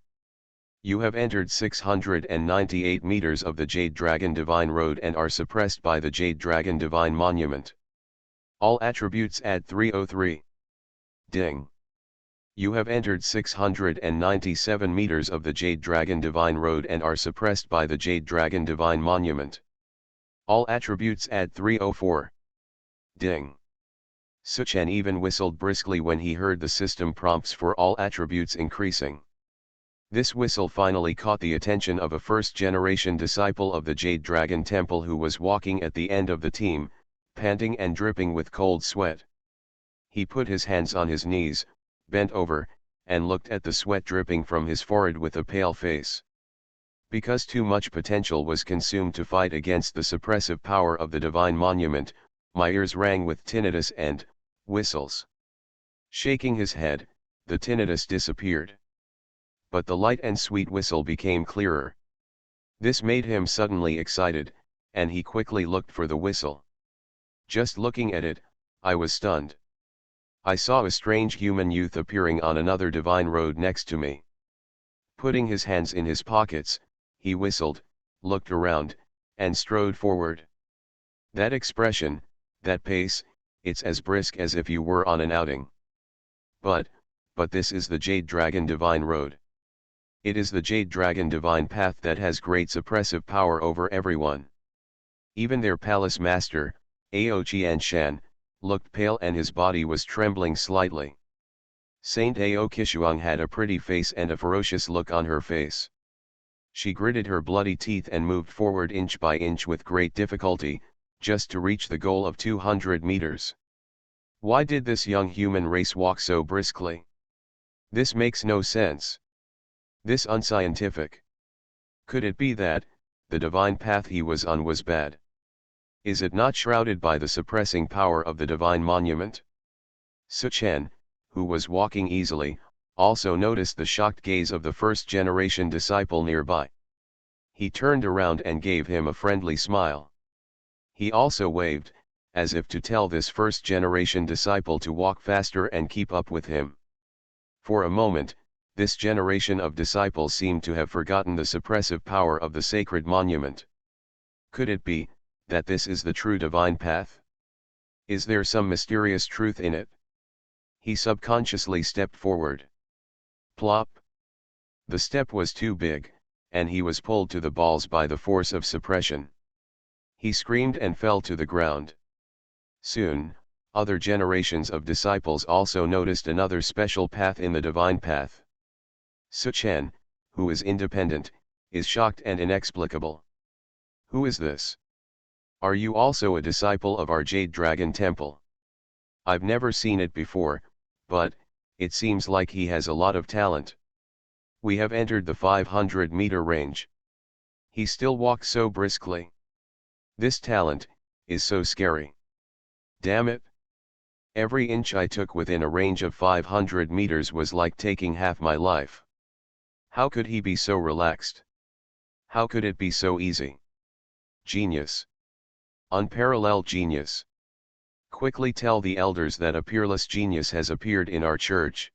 You have entered 698 meters of the Jade Dragon Divine Road and are suppressed by the Jade Dragon Divine Monument. All attributes add 303. Ding. You have entered 697 meters of the Jade Dragon Divine Road and are suppressed by the Jade Dragon Divine Monument. All attributes add 304. Ding. Suchen even whistled briskly when he heard the system prompts for all attributes increasing. This whistle finally caught the attention of a first-generation disciple of the Jade Dragon Temple who was walking at the end of the team, panting and dripping with cold sweat. He put his hands on his knees, bent over, and looked at the sweat dripping from his forehead with a pale face. Because too much potential was consumed to fight against the suppressive power of the Divine Monument, my ears rang with tinnitus and whistles. Shaking his head, the tinnitus disappeared. But the light and sweet whistle became clearer. This made him suddenly excited, and he quickly looked for the whistle. Just looking at it, I was stunned. I saw a strange human youth appearing on another divine road next to me. Putting his hands in his pockets, he whistled, looked around, and strode forward. That expression, that pace, it's as brisk as if you were on an outing. But this is the Jade Dragon Divine Road. It is the Jade Dragon Divine Path that has great suppressive power over everyone. Even their palace master, Ao Qianshan, looked pale and his body was trembling slightly. Saint Ao Kishuang had a pretty face and a ferocious look on her face. She gritted her bloody teeth and moved forward inch by inch with great difficulty, just to reach the goal of 200 meters. Why did this young human race walk so briskly? This makes no sense. This unscientific. Could it be that, the divine path he was on was bad? Is it not shrouded by the suppressing power of the divine monument? Su Chen, who was walking easily, also noticed the shocked gaze of the first-generation disciple nearby. He turned around and gave him a friendly smile. He also waved, as if to tell this first-generation disciple to walk faster and keep up with him. For a moment, this generation of disciples seemed to have forgotten the suppressive power of the sacred monument. Could it be, that this is the true divine path? Is there some mysterious truth in it? He subconsciously stepped forward. Plop! The step was too big, and he was pulled to the balls by the force of suppression. He screamed and fell to the ground. Soon, other generations of disciples also noticed another special path in the divine path. Su Chen, who is independent, is shocked and inexplicable. Who is this? Are you also a disciple of our Jade Dragon Temple? I've never seen it before, but, it seems like he has a lot of talent. We have entered the 500-meter range. He still walks so briskly. This talent, is so scary. Damn it. Every inch I took within a range of 500 meters was like taking half my life. How could he be so relaxed? How could it be so easy? Genius. Unparalleled genius. Quickly tell the elders that a peerless genius has appeared in our church.